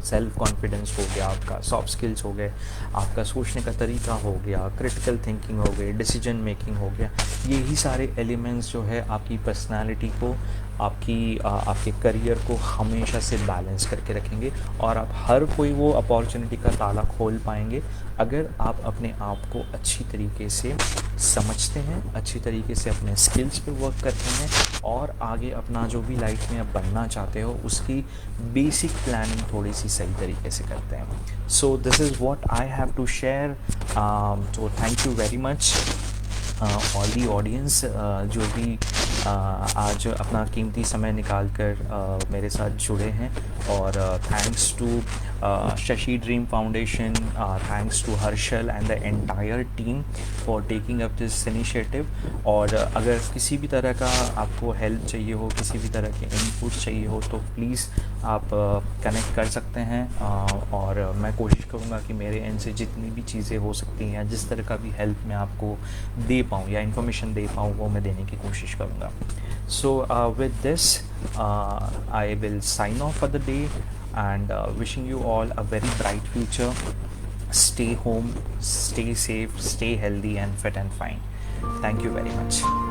self confidence हो गया, आपका सॉफ्ट स्किल्स हो गए, आपका सोचने का तरीका हो गया, क्रिटिकल थिंकिंग हो गई, डिसीजन मेकिंग हो गया। यही सारे एलिमेंट्स जो है आपकी पर्सनालिटी को, आपके करियर को हमेशा से बैलेंस करके रखेंगे, और आप हर कोई वो अपॉर्चुनिटी का ताला खोल पाएंगे अगर आप अपने आप को अच्छी तरीके से समझते हैं, अच्छी तरीके से अपने स्किल्स पे वर्क करते हैं, और आगे अपना जो भी लाइफ में आप बनना चाहते हो उसकी बेसिक प्लानिंग थोड़ी सी सही तरीके से करते हैं। So this is what I have to share. तो thank you very much all the audience जो भी आज अपना कीमती समय निकाल कर मेरे साथ जुड़े हैं। और thanks to Shashi Dream Foundation, thanks to Harshal and the entire team for taking up this initiative. और अगर किसी भी तरह का आपको हेल्प चाहिए हो, किसी भी तरह के इनपुट चाहिए हो, तो प्लीज़ आप कनेक्ट कर सकते हैं। और मैं कोशिश करूँगा कि मेरे एंड से जितनी भी चीज़ें हो सकती हैं, जिस तरह का भी हेल्प मैं आपको दे पाऊँ या इन्फॉर्मेशन दे पाऊँ, वो मैं देने की कोशिश करूँगा। So with this, I will sign off for the day, and wishing you all a very bright future. Stay home, stay safe, stay healthy and fit and fine. Thank you very much.